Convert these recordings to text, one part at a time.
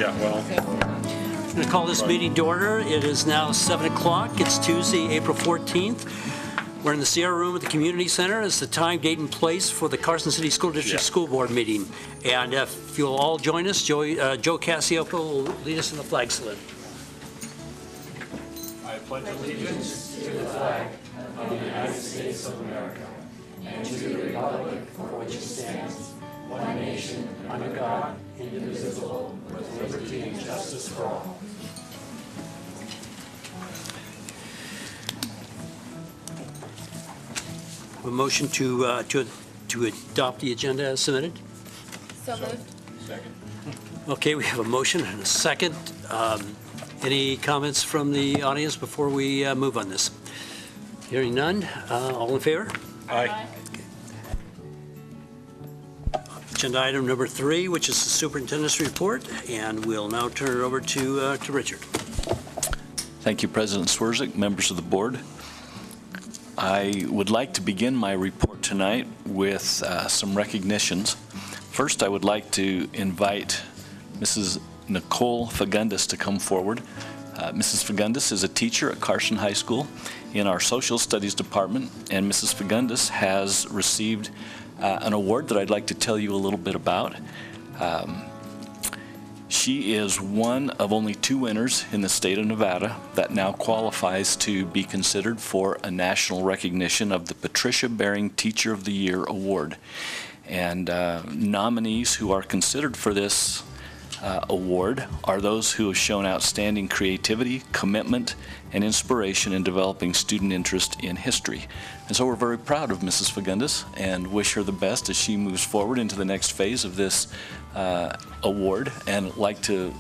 Yeah, well, I'm going to call this meeting to order. It is now 7 o'clock. It's Tuesday, April 14th. We're in the Sierra Room at the Community Center. It's the time, date, and place for the Carson City School District School Board meeting. And if you'll all join us, Joe Cassiopo will lead us in the flag salute. I pledge allegiance to the flag of the United States of America and to the republic for which it stands, one nation, under God, indivisible, with liberty and justice for all. A motion to adopt the agenda as submitted. So moved. Second. Okay, we have a motion and a second. Any comments from the audience before we move on this? Hearing none. All in favor? Aye. Agenda item number 3, which is the superintendent's report, and we'll now turn it over to Richard. Thank you, President Swerzik, members of the board. I would like to begin my report tonight with some recognitions. First, I would like to invite Mrs. Nicole Fagundes to come forward. Mrs. Fagundes is a teacher at Carson High School in our Social Studies Department, and Mrs. Fagundes has received an award that I'd like to tell you a little bit about. She is one of only 2 winners in the state of Nevada that now qualifies to be considered for a national recognition of the Patricia Baring Teacher of the Year Award. And nominees who are considered for this award are those who have shown outstanding creativity, commitment, and inspiration in developing student interest in history. And so we're very proud of Mrs. Fagundes and wish her the best as she moves forward into the next phase of this award, and like to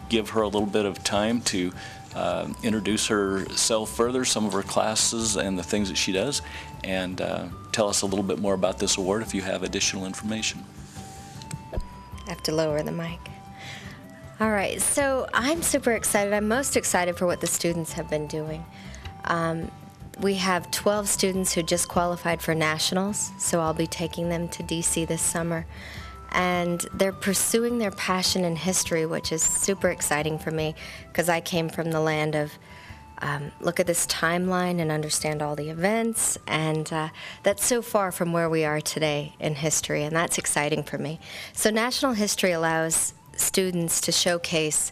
give her a little bit of time to introduce herself further, some of her classes and the things that she does, and tell us a little bit more about this award if you have additional information. I have to lower the mic. All right, so I'm super excited. I'm most excited for what the students have been doing. We have 12 students who just qualified for nationals, so I'll be taking them to DC this summer. And they're pursuing their passion in history, which is super exciting for me, because I came from the land of look at this timeline and understand all the events, and that's so far from where we are today in history, and that's exciting for me. So National History allows students to showcase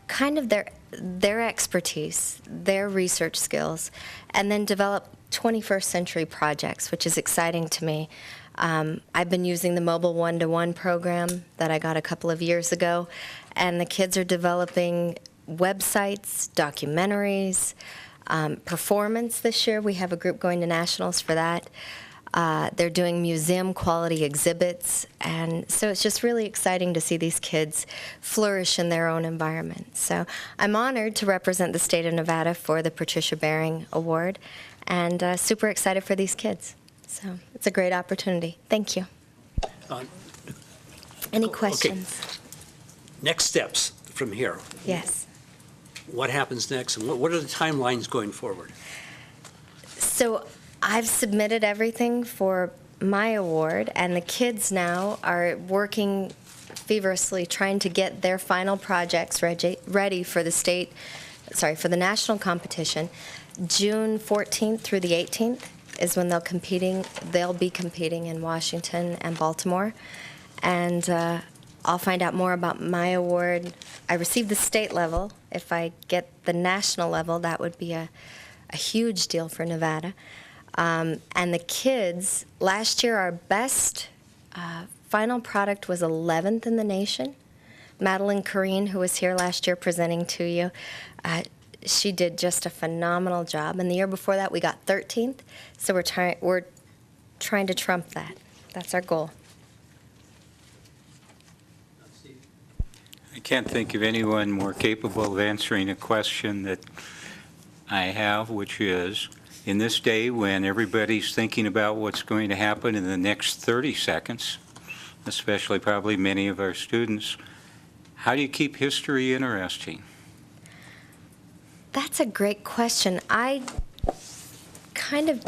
kind of their expertise, their research skills, and then develop 21st century projects, which is exciting to me. I've been using the mobile one-to-one program that I got a couple of years ago, and the kids are developing websites, documentaries, performance this year. We have a group going to nationals for that. They're doing museum quality exhibits, and so it's just really exciting to see these kids flourish in their own environment. So I'm honored to represent the state of Nevada for the Patricia Baring Award, and super excited for these kids. So it's a great opportunity. Thank you. Any questions? Okay. Next steps from here. Yes. What happens next, and what are the timelines going forward? So I've submitted everything for my award, and the kids now are working feverishly trying to get their final projects ready for the national competition. June 14th through the 18th is when they'll be competing in Washington and Baltimore. And I'll find out more about my award. I received the state level. If I get the national level, that would be a huge deal for Nevada. And the kids, last year our best final product was 11th in the nation. Madeline Corrine, who was here last year presenting to you, she did just a phenomenal job. And the year before that we got 13th, so we're trying to trump that. That's our goal. I can't think of anyone more capable of answering a question that I have, which is, in this day when everybody's thinking about what's going to happen in the next 30 seconds, especially probably many of our students, how do you keep history interesting? That's a great question. I kind of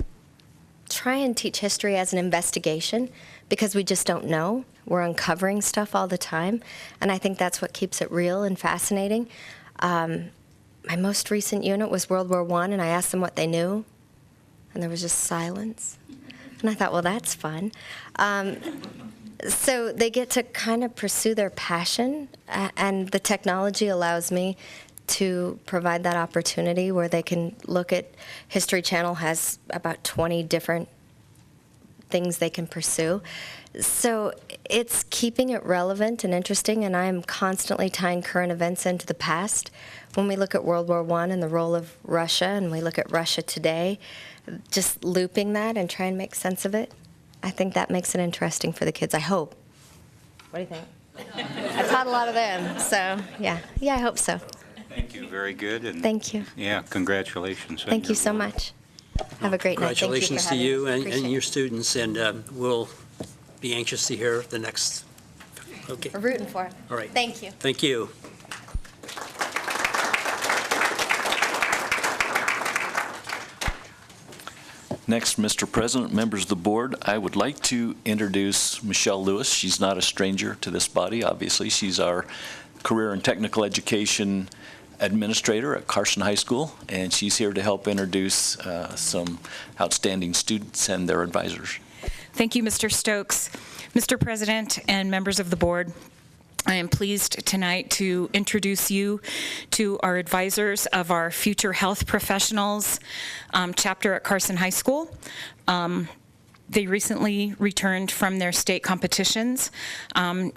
try and teach history as an investigation because we just don't know. We're uncovering stuff all the time, and I think that's what keeps it real and fascinating. My most recent unit was World War I, and I asked them what they knew, and there was just silence. And I thought, well, that's fun. So they get to kind of pursue their passion, and the technology allows me to provide that opportunity where they can look at History Channel has about 20 different things they can pursue. So it's keeping it relevant and interesting, and I'm constantly tying current events into the past. When we look at World War I and the role of Russia, and we look at Russia today, just looping that and try and make sense of it, I think that makes it interesting for the kids, I hope. What do you think? I taught a lot of them, so yeah, I hope so. Thank you, very good. And Thank you. yeah, congratulations. on Thank your you so award. much. Have a great night. Thank you for Congratulations to having you me. and Appreciate your it. students, and we'll be anxious to hear the next. Okay. We're rooting for it. All right. Thank you. Thank you. Next, Mr. President, members of the board, I would like to introduce Michelle Lewis. She's not a stranger to this body, obviously. She's our Career and Technical Education Administrator at Carson High School, and she's here to help introduce some outstanding students and their advisors. Thank you, Mr. Stokes. Mr. President and members of the board, I am pleased tonight to introduce you to our advisors of our Future Health Professionals chapter at Carson High School. They recently returned from their state competitions.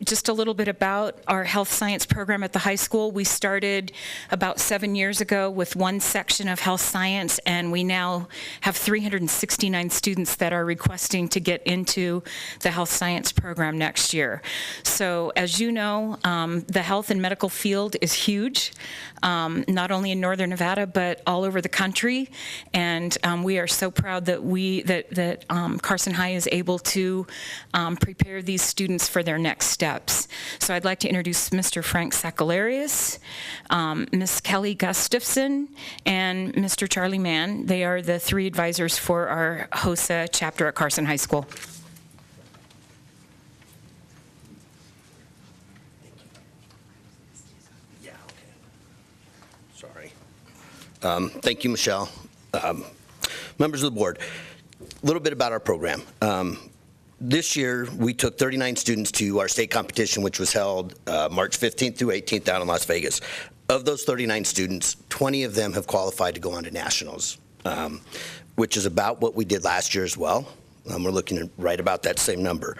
Just a little bit about our health science program at the high school. We started about 7 years ago with one section of health science, and we now have 369 students that are requesting to get into the health science program next year. So as you know, the health and medical field is huge, not only in Northern Nevada, but all over the country. And we are so proud that Carson High is able to prepare these students for their next steps. So I'd like to introduce Mr. Frank Sakalarius, Ms. Kelly Gustafson, and Mr. Charlie Mann. They are the three advisors for our HOSA chapter at Carson High School. Yeah, okay. Sorry. Thank you, Michelle. Members of the board, a little bit about our program. This year, we took 39 students to our state competition, which was held March 15th through 18th down in Las Vegas. Of those 39 students, 20 of them have qualified to go on to nationals, which is about what we did last year as well. We're looking at right about that same number.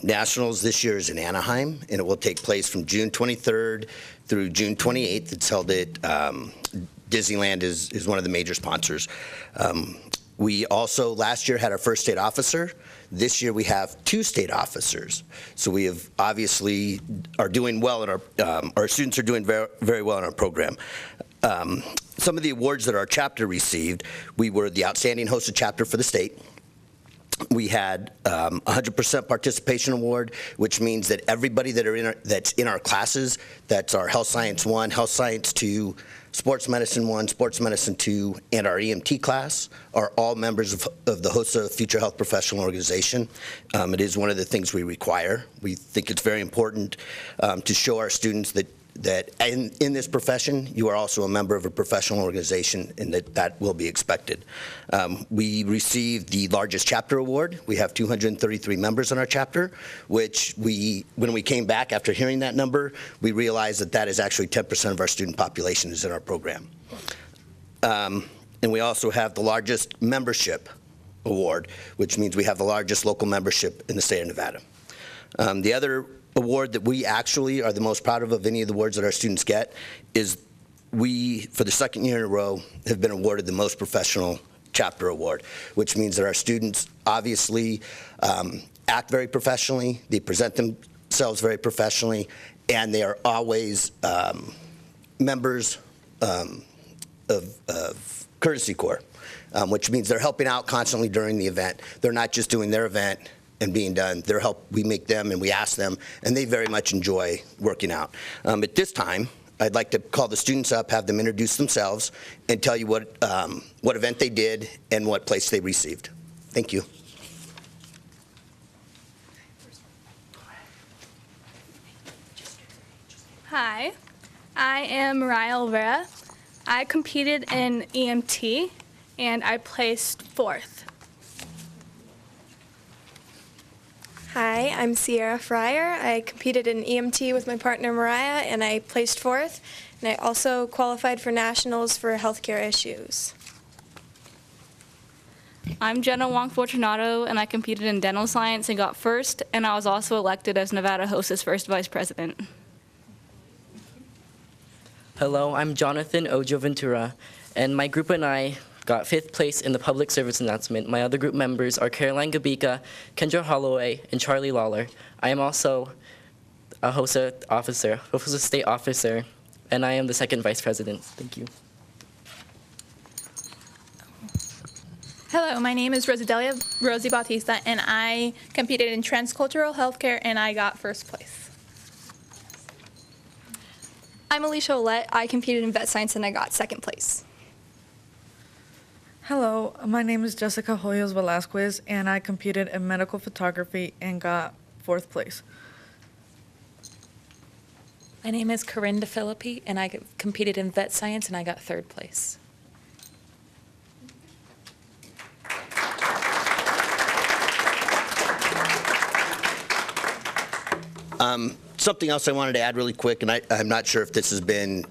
Nationals this year is in Anaheim, and it will take place from June 23rd through June 28th. It's held at Disneyland is one of the major sponsors. We also, last year, had our first state officer. This year, we have 2 state officers. So we have obviously are doing well in our students are doing very, very well in our program. Some of the awards that our chapter received, we were the Outstanding HOSA chapter for the state. We had 100% participation award, which means that everybody that's in our classes, that's our Health Science 1, Health Science 2, Sports Medicine 1, Sports Medicine 2, and our EMT class are all members of the HOSA Future Health Professional Organization. It is one of the things we require. We think it's very important to show our students that in this profession, you are also a member of a professional organization, and that will be expected. We received the largest chapter award. We have 233 members in our chapter, which when we came back after hearing that number, we realized that is actually 10% of our student population is in our program. And we also have the largest membership award, which means we have the largest local membership in the state of Nevada. The other award that we actually are the most proud of any of the awards that our students get is we, for the second year in a row, have been awarded the most professional chapter award, which means that our students obviously act very professionally, they present themselves very professionally, and they are always members of Courtesy Corps, which means they're helping out constantly during the event. They're not just doing their event and being done. We make them and we ask them, and they very much enjoy working out. At this time, I'd like to call the students up, have them introduce themselves, and tell you what event they did and what place they received. Thank you. Hi, I am Mariah Olvera. I competed in EMT and I placed 4th. Hi, I'm Sierra Fryer. I competed in EMT with my partner Mariah and I placed 4th. And I also qualified for nationals for healthcare issues. I'm Jenna Wong Fortunato and I competed in dental science and got 1st, and I was also elected as Nevada HOSA's first vice president. Hello, I'm Jonathan Ojo Ventura, and my group and I got 5th place in the public service announcement. My other group members are Caroline Gabika, Kendra Holloway, and Charlie Lawler. I am also a HOSA state officer, and I am the 2nd vice president. Thank you. Hello, my name is Rosadelia Rosie Bautista, and I competed in transcultural healthcare, and I got 1st place. I'm Alicia Ouellette. I competed in vet science, and I got 2nd place. Hello, my name is Jessica Hoyos Velasquez, and I competed in medical photography and got 4th place. My name is Corinne DeFilippi, and I competed in vet science, and I got 3rd place. Something else I wanted to add really quick, and I'm not sure if this has been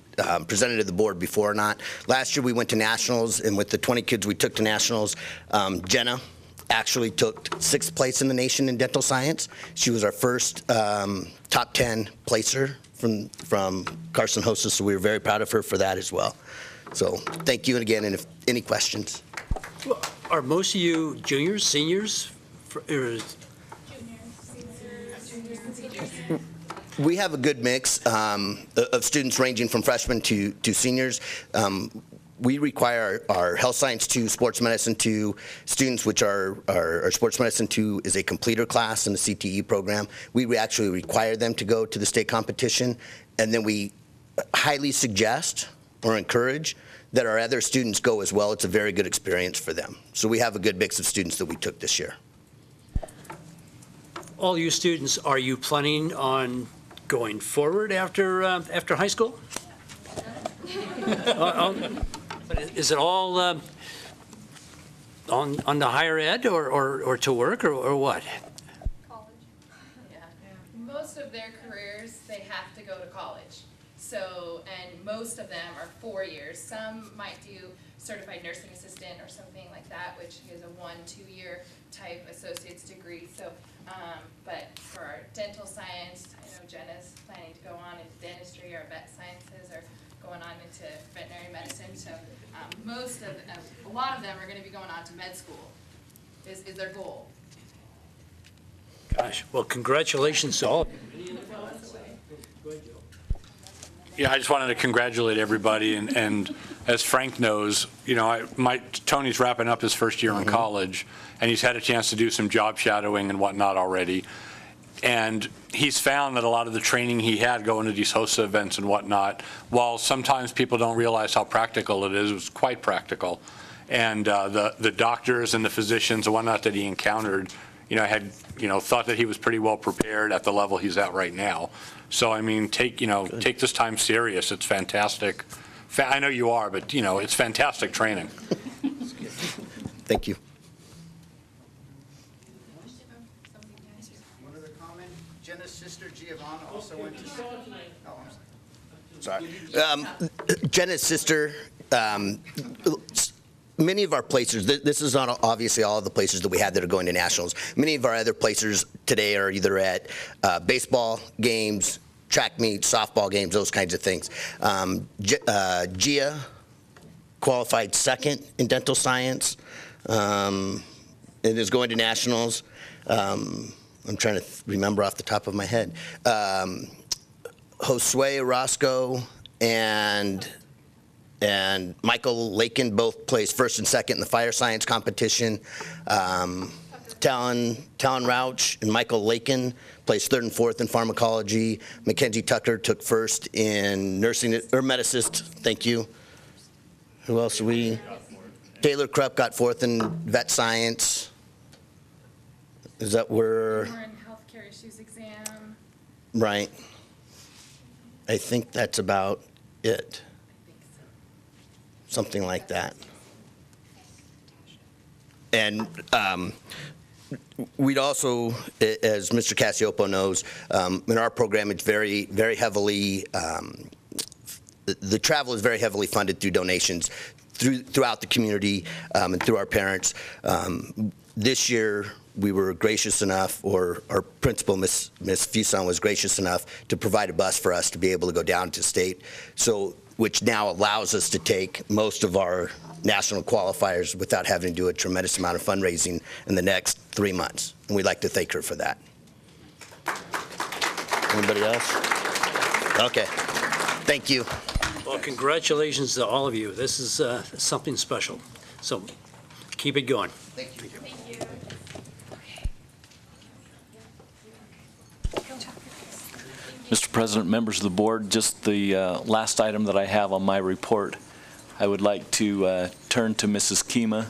presented to the board before or not. Last year we went to nationals, and with the 20 kids we took to nationals, Jenna actually took 6th place in the nation in dental science. She was our first top 10 placer from Carson HOSA, so we were very proud of her for that as well. So thank you, and again, and if any questions. Well, are most of you juniors, seniors? We have a good mix of students ranging from freshmen to seniors. We require our health science 2, sports medicine 2 students, which are our sports medicine 2 is a completer class in the CTE program. We actually require them to go to the state competition, and then we highly suggest or encourage that our other students go as well. It's a very good experience for them. So we have a good mix of students that we took this year. All you students, are you planning on going forward after high school? Is it all on the higher ed or to work or what? College. Yeah. Most of their careers, they have to go to college. So, and most of them are 4 years. Some might do certified nursing assistant or something like that, which is a 1-2 year type associate's degree. So, but for our dental science, I know Jenna's planning to go on into dentistry, or vet sciences are going on into veterinary medicine. So a lot of them are going to be going on to med school, is their goal. Gosh, well, congratulations to all. Yeah, I just wanted to congratulate everybody, and as Frank knows, you know, Tony's wrapping up his first year in college, and he's had a chance to do some job shadowing and whatnot already. And he's found that a lot of the training he had going to these HOSA events and whatnot, while sometimes people don't realize how practical it is, it was quite practical. And the doctors and the physicians and whatnot that he encountered, you know, had, you know, thought that he was pretty well prepared at the level he's at right now. So, I mean, take this time serious. It's fantastic. I know you are, but, you know, it's fantastic training. Thank you. One other comment. Jenna's sister, Giovanna, also went to... Oh, I'm Sorry. Jenna's sister, many of our placers, this is not obviously all of the placers that we had that are going to nationals. Many of our other placers today are either at baseball games, track meets, softball games, those kinds of things. Gia qualified 2nd in dental science and is going to nationals. I'm trying to remember off the top of my head. Josue Orozco and Michael Lakin both placed 1st and 2nd in the fire science competition. Talon Rauch and Michael Lakin placed 3rd and 4th in pharmacology. Mackenzie Tucker took 1st in nursing or medicist. Thank you. Who else are we? Taylor Krupp got 4th in vet science. Is that where? We're in healthcare issues exam. Right. I think that's about it. Something like that. And we'd also, as Mr. Cassiopo knows, in our program, it's very, very heavily, the travel is very heavily funded through donations throughout the community and through our parents. This year, we were gracious enough, or our principal, Ms. Fuson, was gracious enough to provide a bus for us to be able to go down to state, so which now allows us to take most of our national qualifiers without having to do a tremendous amount of fundraising in the next 3 months. And we'd like to thank her for that. Anybody else? Okay. Thank you. Well, congratulations to all of you. This is something special. So keep it going. Thank you. Thank you. Mr. President, members of the board, just the last item that I have on my report, I would like to turn to Mrs. Kima,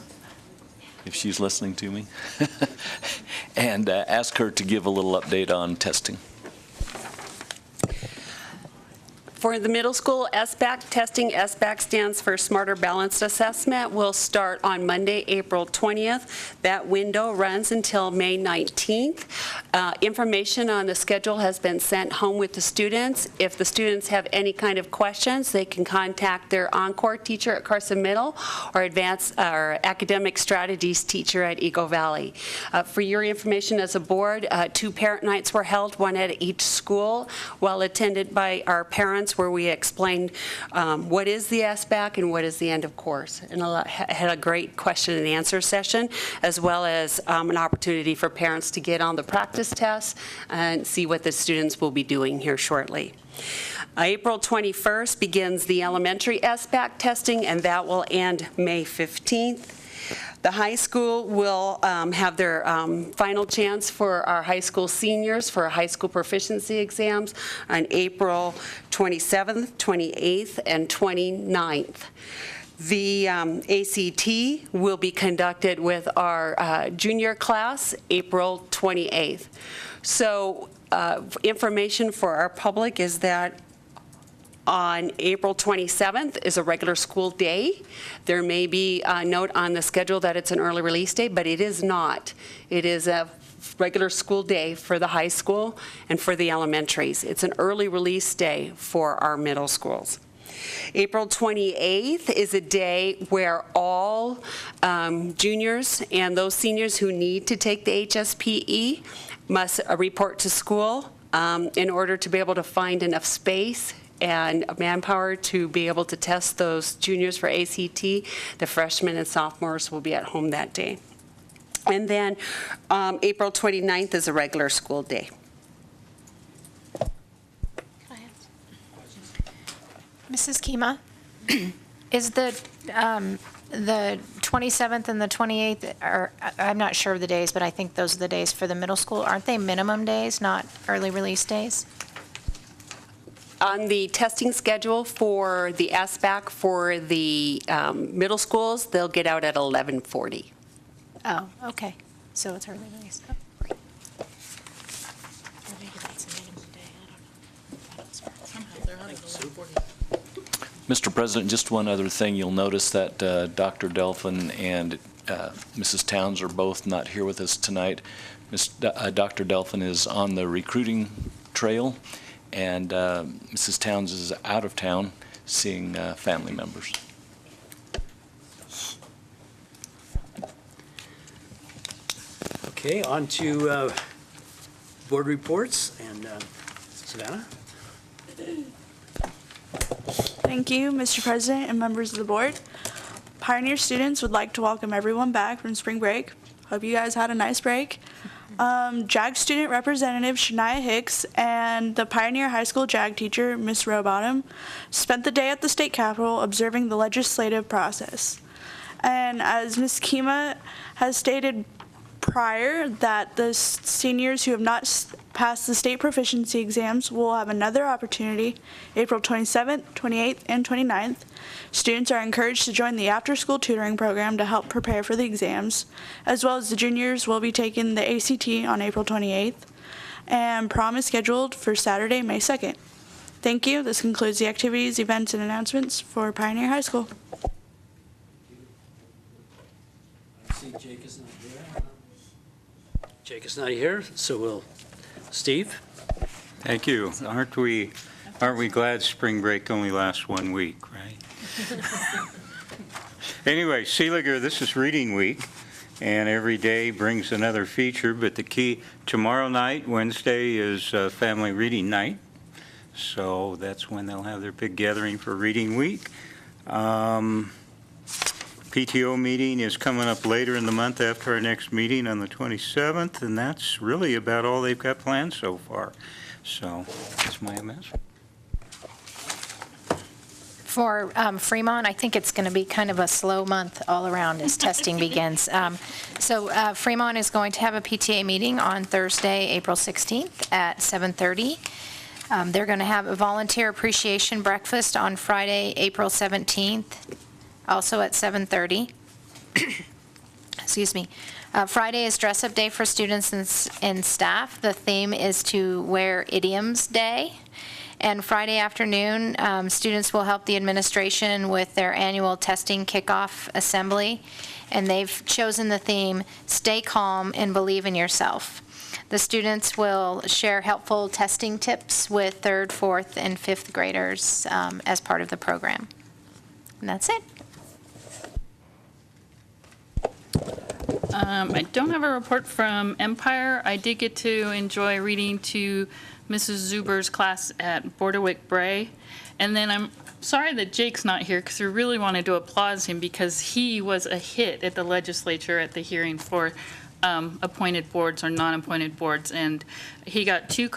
if she's listening to me, and ask her to give a little update on testing. For the middle school SBAC testing, SBAC stands for Smarter Balanced Assessment, will start on Monday, April 20th. That window runs until May 19th. Information on the schedule has been sent home with the students. If the students have any kind of questions, they can contact their Encore teacher at Carson Middle or academic strategies teacher at Eagle Valley. For your information as a board, 2 parent nights were held, one at each school, well attended by our parents, where we explained what is the SBAC and what is the end of course. And had a great question and answer session, as well as an opportunity for parents to get on the practice tests and see what the students will be doing here shortly. April 21st begins the elementary SBAC testing, and that will end May 15th. The high school will have their final chance for our high school seniors for high school proficiency exams on April 27th, 28th, and 29th. The ACT will be conducted with our junior class April 28th. So information for our public is that on April 27th is a regular school day. There may be a note on the schedule that it's an early release day, but it is not. It is a regular school day for the high school and for the elementaries. It's an early release day for our middle schools. April 28th is a day where all juniors and those seniors who need to take the HSPE must report to school in order to be able to find enough space and manpower to be able to test those juniors for ACT. The freshmen and sophomores will be at home that day. And then April 29th is a regular school day. Mrs. Kima, is the 27th and the 28th, or I'm not sure of the days, but I think those are the days for the middle school. Aren't they minimum days, not early release days? On the testing schedule for the SBAC for the middle schools, they'll get out at 11:40. Oh, okay. So it's early release. Oh, great. Mr. President, just one other thing. You'll notice that Dr. Delphin and Mrs. Towns are both not here with us tonight. Dr. Delphin is on the recruiting trail, and Mrs. Towns is out of town seeing family members. Okay, on to board reports, and Savannah. Thank you, Mr. President and members of the board. Pioneer students would like to welcome everyone back from spring break. Hope you guys had a nice break. JAG student representative Shania Hicks and the Pioneer High School JAG teacher, Ms. Rowbottom, spent the day at the state capitol observing the legislative process. And as Ms. Kima has stated prior, that the seniors who have not passed the state proficiency exams will have another opportunity April 27th, 28th, and 29th. Students are encouraged to join the after-school tutoring program to help prepare for the exams, as well as the juniors will be taking the ACT on April 28th, and prom is scheduled for Saturday, May 2nd. Thank you. This concludes the activities, events, and announcements for Pioneer High School. I see Jake is not here. Jake is not here, so we'll, Steve? Thank you. Aren't we glad spring break only lasts 1 week, right? Anyway, Seeliger, this is reading week, and every day brings another feature, but the key, tomorrow night, Wednesday, is family reading night. So that's when they'll have their big gathering for reading week. PTO meeting is coming up later in the month after our next meeting on the 27th, and that's really about all they've got planned so far. So that's my message. For Fremont, I think it's going to be kind of a slow month all around as testing begins. So Fremont is going to have a PTA meeting on Thursday, April 16th at 7:30. They're going to have a volunteer appreciation breakfast on Friday, April 17th, also at 7:30. Excuse me. Friday is dress-up day for students and staff. The theme is to wear idioms day. And Friday afternoon, students will help the administration with their annual testing kickoff assembly. And they've chosen the theme, Stay Calm and Believe in Yourself. The students will share helpful testing tips with 3rd, 4th, and 5th graders as part of the program. And that's it. I don't have a report from Empire. I did get to enjoy reading to Mrs. Zuber's class at Borderwick Bray. And then I'm sorry that Jake's not here because we really wanted to applaud him because he was a hit at the legislature at the hearing for appointed boards or non-appointed boards. And he got he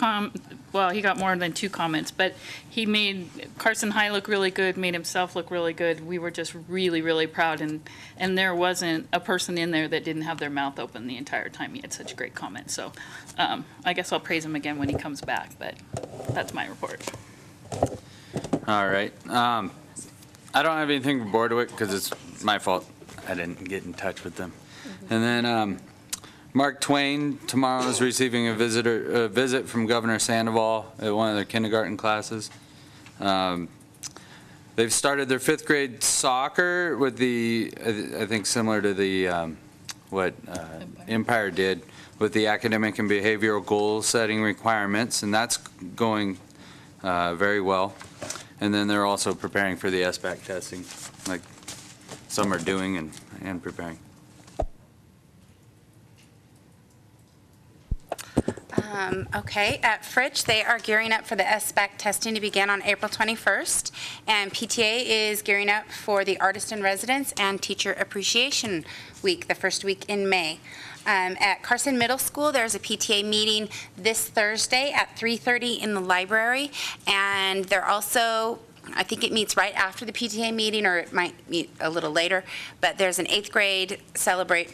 got more than 2 comments, but he made Carson High look really good, made himself look really good. We were just really, really proud. And there wasn't a person in there that didn't have their mouth open the entire time. He had such great comments. So I guess I'll praise him again when he comes back, but that's my report. All right. I don't have anything for Bordewick because it's my fault. I didn't get in touch with them. And then Mark Twain tomorrow is receiving a visit from Governor Sandoval at one of their kindergarten classes. They've started their 5th grade soccer with the, I think similar to the what Empire did with the academic and behavioral goal setting requirements, and that's going very well. And then they're also preparing for the SBAC testing, like some are doing and preparing. Okay, at Fritch, they are gearing up for the SBAC testing to begin on April 21st, and PTA is gearing up for the Artist in Residence and Teacher Appreciation Week, the first week in May. At Carson Middle School, there's a PTA meeting this Thursday at 3:30 in the library, and they're also, I think it meets right after the PTA meeting, or it might meet a little later, but there's an 8th grade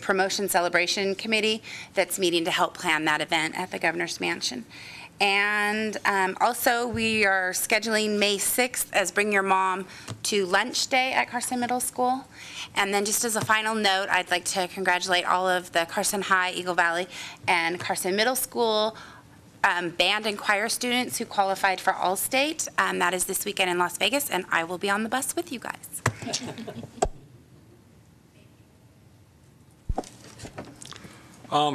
promotion celebration committee that's meeting to help plan that event at the Governor's Mansion. And also we are scheduling May 6th as Bring Your Mom to Lunch Day at Carson Middle School. And then just as a final note, I'd like to congratulate all of the Carson High, Eagle Valley, and Carson Middle School band and choir students who qualified for All-State. That is this weekend in Las Vegas, and I will be on the bus with you guys.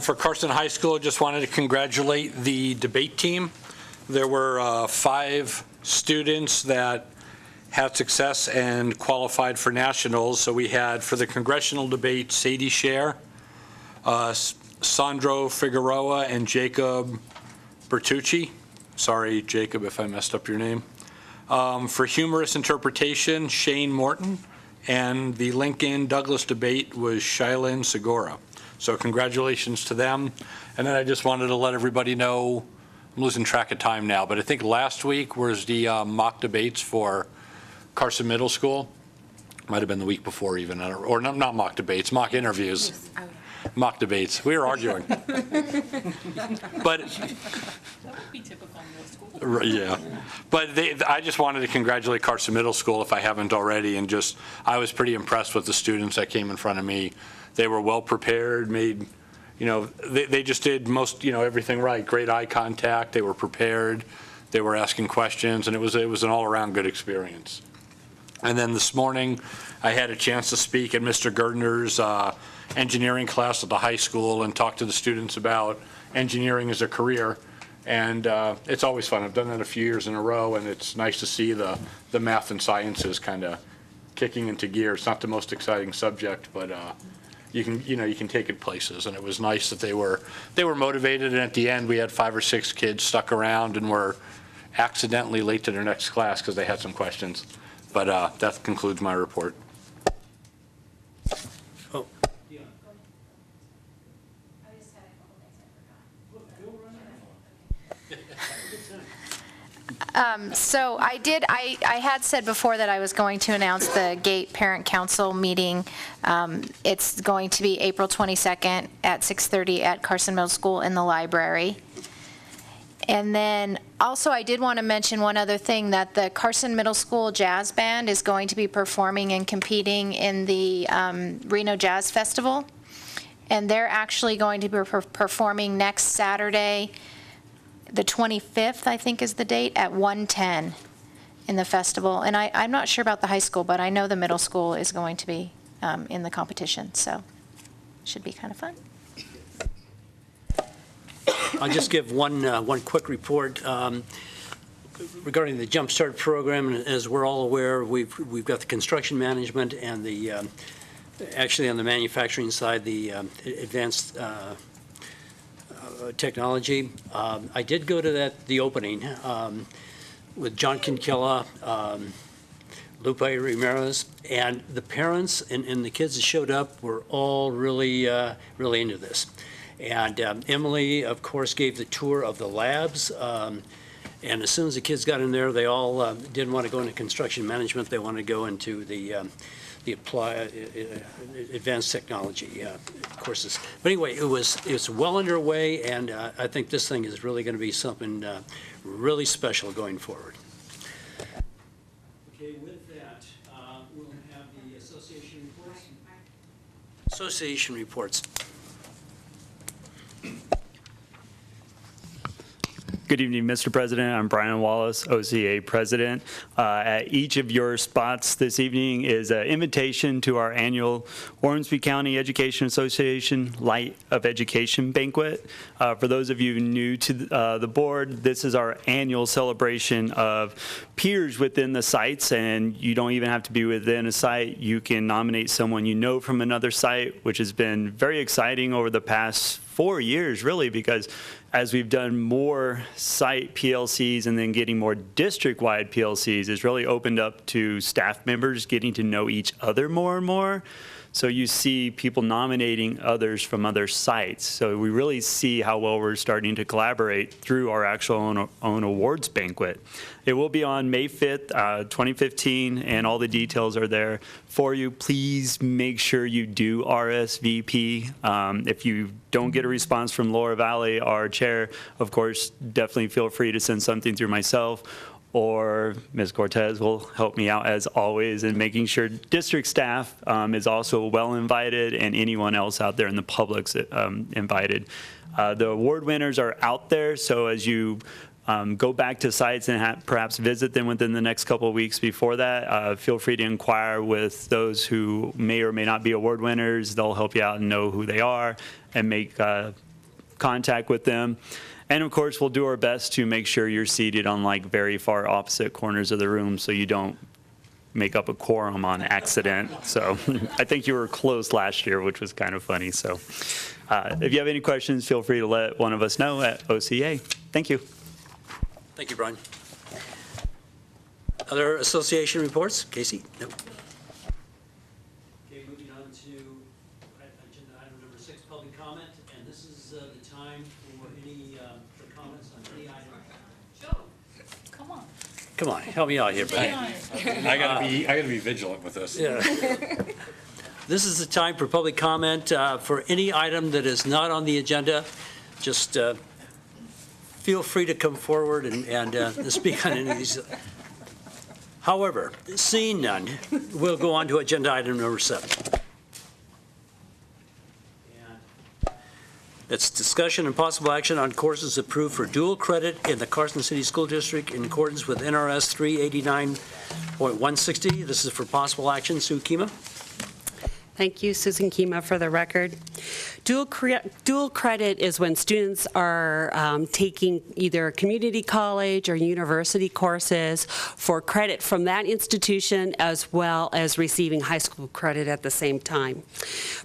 For Carson High School, just wanted to congratulate the debate team. There were 5 students that had success and qualified for nationals. So we had, for the congressional debate, Sadie Scher, Sandro Figueroa, and Jacob Bertucci. Sorry, Jacob, if I messed up your name. For humorous interpretation, Shane Morton, and the Lincoln Douglas debate was Shylin Segura. So congratulations to them. And then I just wanted to let everybody know, I'm losing track of time now, but I think last week was the mock debates for Carson Middle School. Might have been the week before even, or not mock debates, mock interviews. Mock debates. We were arguing. But that would be typical middle school. Yeah. But I just wanted to congratulate Carson Middle School if I haven't already, and just I was pretty impressed with the students that came in front of me. They were well prepared, made, they just did most, everything right. Great eye contact. They were prepared. They were asking questions, and it was an all-around good experience. And then this morning, I had a chance to speak at Mr. Gardner's engineering class at the high school and talk to the students about engineering as a career. And it's always fun. I've done that a few years in a row, and it's nice to see the math and sciences kind of kicking into gear. It's not the most exciting subject, but you can take it places. And it was nice that they were motivated. And at the end, we had 5 or 6 kids stuck around and were accidentally late to their next class because they had some questions. But that concludes my report. Oh. So I had said before that I was going to announce the GATE Parent Council meeting. It's going to be April 22nd at 6:30 at Carson Middle School in the library. And then also I did want to mention one other thing, that the Carson Middle School Jazz Band is going to be performing and competing in the Reno Jazz Festival. And they're actually going to be performing next Saturday, the 25th, I think is the date, at 1:10 in the festival. And I'm not sure about the high school, but I know the middle school is going to be in the competition, so should be kind of fun. I'll just give one quick report regarding the Jump Start program. As we're all aware, we've got the construction management and the actually on the manufacturing side, the advanced technology. I did go to the opening with John Kinkilla, Lupe Ramirez, and the parents and the kids that showed up were all really into this. And Emily, of course, gave the tour of the labs. And as soon as the kids got in there, they all didn't want to go into construction management. They wanted to go into the advanced technology courses. But anyway, it's well underway, and I think this thing is really going to be something really special going forward. Okay, with that, we'll have the association reports. Association reports. Good evening, Mr. President. I'm Brian Wallace, OCA President. At each of your spots this evening is an invitation to our annual Ormsby County Education Association Light of Education banquet. For those of you new to the board, this is our annual celebration of peers within the sites, and you don't even have to be within a site. You can nominate someone you know from another site, which has been very exciting over the past 4 years, really, because as we've done more site PLCs and then getting more district-wide PLCs, it's really opened up to staff members getting to know each other more and more. So you see people nominating others from other sites. So we really see how well we're starting to collaborate through our actual own awards banquet. It will be on May 5th, 2015, and all the details are there for you. Please make sure you do RSVP. If you don't get a response from Laura Valley, our chair, of course, definitely feel free to send something through myself, or Ms. Cortez will help me out as always in making sure district staff is also well invited, and anyone else out there in the public's invited. The award winners are out there, so as you go back to sites and perhaps visit them within the next couple of weeks before that, feel free to inquire with those who may or may not be award winners. They'll help you out and know who they are and make contact with them. And of course, we'll do our best to make sure you're seated on like very far opposite corners of the room so you don't make up a quorum on accident. So I think you were close last year, which was kind of funny. So if you have any questions, feel free to let one of us know at OCA. Thank you. Thank you, Brian. Other association reports? Casey? No. Okay, moving on to agenda item number 6, public comment. And this is the time for any comments on any item. Joe, come on. Come on, help me out here, buddy. I gotta be vigilant with this. Yeah. This is the time for public comment for any item that is not on the agenda. Just feel free to come forward and speak on any of these. However, seeing none, we'll go on to agenda item number 7. And It's discussion and possible action on courses approved for dual credit in the Carson City School District in accordance with NRS 389.160. This is for possible action. Sue Kima. Thank you, Susan Kima, for the record. Dual credit is when students are taking either community college or university courses for credit from that institution as well as receiving high school credit at the same time.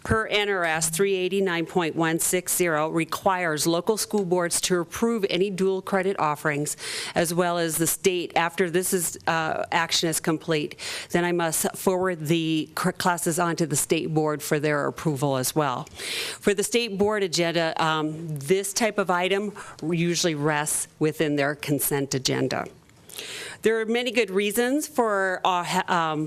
Per NRS 389.160 requires local school boards to approve any dual credit offerings as well as the state. After this action is complete, then I must forward the classes onto the state board for their approval as well. For the state board agenda, this type of item usually rests within their consent agenda. There are many good reasons for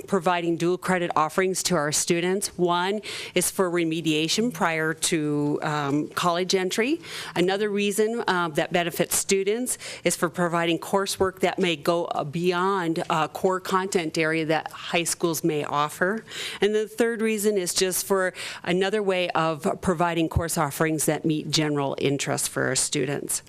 providing dual credit offerings to our students. One is for remediation prior to college entry. Another reason that benefits students is for providing coursework that may go beyond core content area that high schools may offer. And the third reason is just for another way of providing course offerings that meet general interests for our students.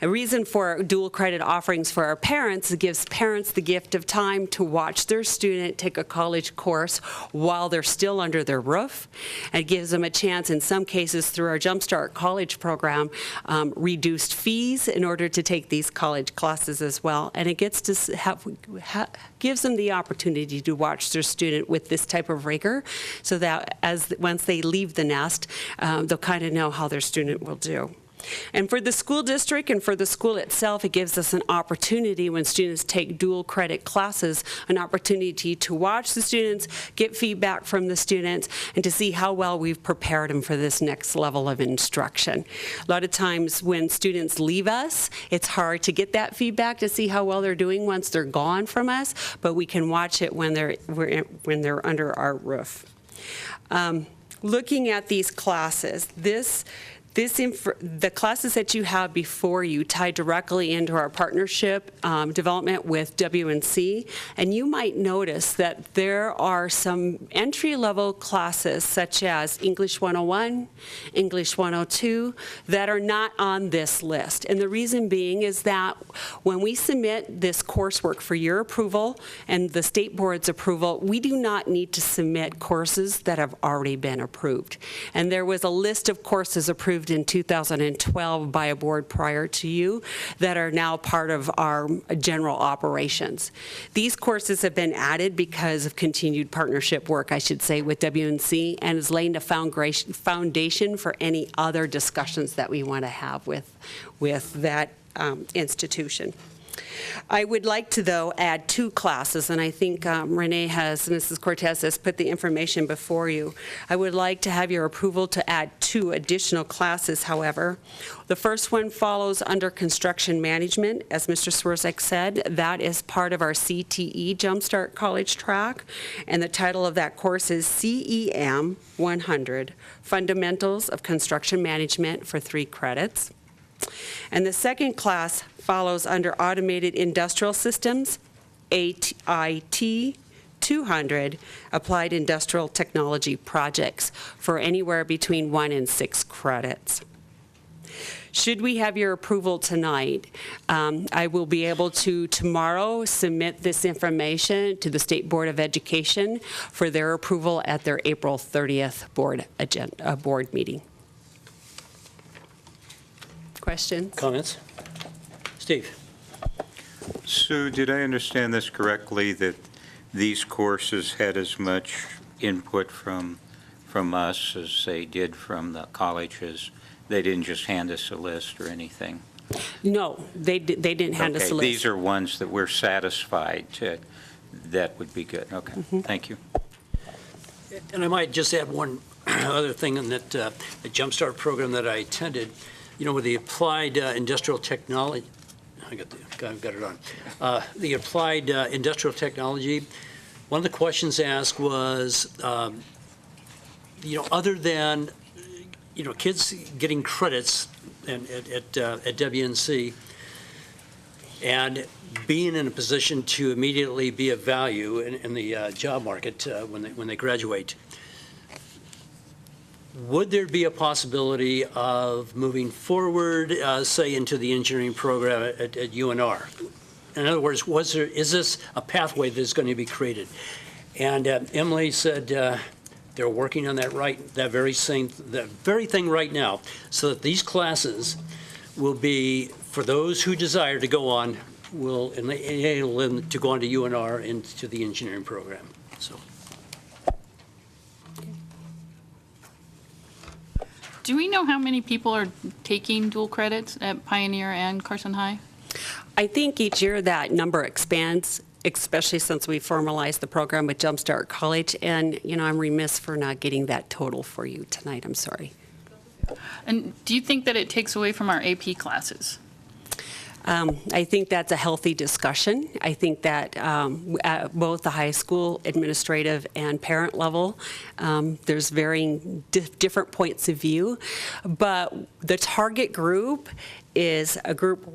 A reason for dual credit offerings for our parents gives parents the gift of time to watch their student take a college course while they're still under their roof. And it gives them a chance, in some cases through our Jumpstart College program, reduced fees in order to take these college classes as well. And it gets to gives them the opportunity to watch their student with this type of rigor so that once they leave the nest, they'll kind of know how their student will do. And for the school district and for the school itself, it gives us an opportunity when students take dual credit classes, an opportunity to watch the students, get feedback from the students, and to see how well we've prepared them for this next level of instruction. A lot of times when students leave us, it's hard to get that feedback to see how well they're doing once they're gone from us, but we can watch it when they're under our roof. Looking at these classes, the classes that you have before you tie directly into our partnership development with WNC, and you might notice that there are some entry-level classes such as English 101, English 102 that are not on this list. And the reason being is that when we submit this coursework for your approval and the state board's approval, we do not need to submit courses that have already been approved. And there was a list of courses approved in 2012 by a board prior to you that are now part of our general operations. These courses have been added because of continued partnership work, I should say, with WNC, and is laying the foundation for any other discussions that we want to have with that institution. I would like to, though, add 2 classes, and I think Mrs. Cortez has put the information before you. I would like to have your approval to add 2 additional classes, however. The first one follows under construction management, as Mr. Swirzek said. That is part of our CTE Jumpstart College track, and the title of that course is CEM 100, Fundamentals of Construction Management for 3 credits. And the second class follows under Automated Industrial Systems, AIT 200, Applied Industrial Technology Projects, for anywhere between 1 and 6 credits. Should we have your approval tonight, I will be able to tomorrow submit this information to the State Board of Education for their approval at their April 30th board meeting. Questions? Comments? Steve? Sue, did I understand this correctly, that these courses had as much input from us as they did from the colleges? They didn't just hand us a list or anything? No, they didn't hand us a list. These are ones that we're satisfied to. That would be good. Okay, Thank you. And I might just add one other thing in that the Jumpstart program that I attended, with the applied industrial technology, I've got it on. The applied industrial technology, one of the questions asked was, other than, kids getting credits at WNC and being in a position to immediately be of value in the job market when they graduate, would there be a possibility of moving forward, say, into the engineering program at UNR? In other words, is this a pathway that's going to be created? And Emily said they're working on that very thing right now, so that these classes will be, for those who desire to go on, will enable them to go on to UNR and to the engineering program. So. Do we know how many people are taking dual credits at Pioneer and Carson High? I think each year that number expands, especially since we formalized the program with Jumpstart College. And, I'm remiss for not getting that total for you tonight. I'm sorry. And do you think that it takes away from our AP classes? I think that's a healthy discussion. I think that at both the high school administrative and parent level, there's varying different points of view. But the target group is a group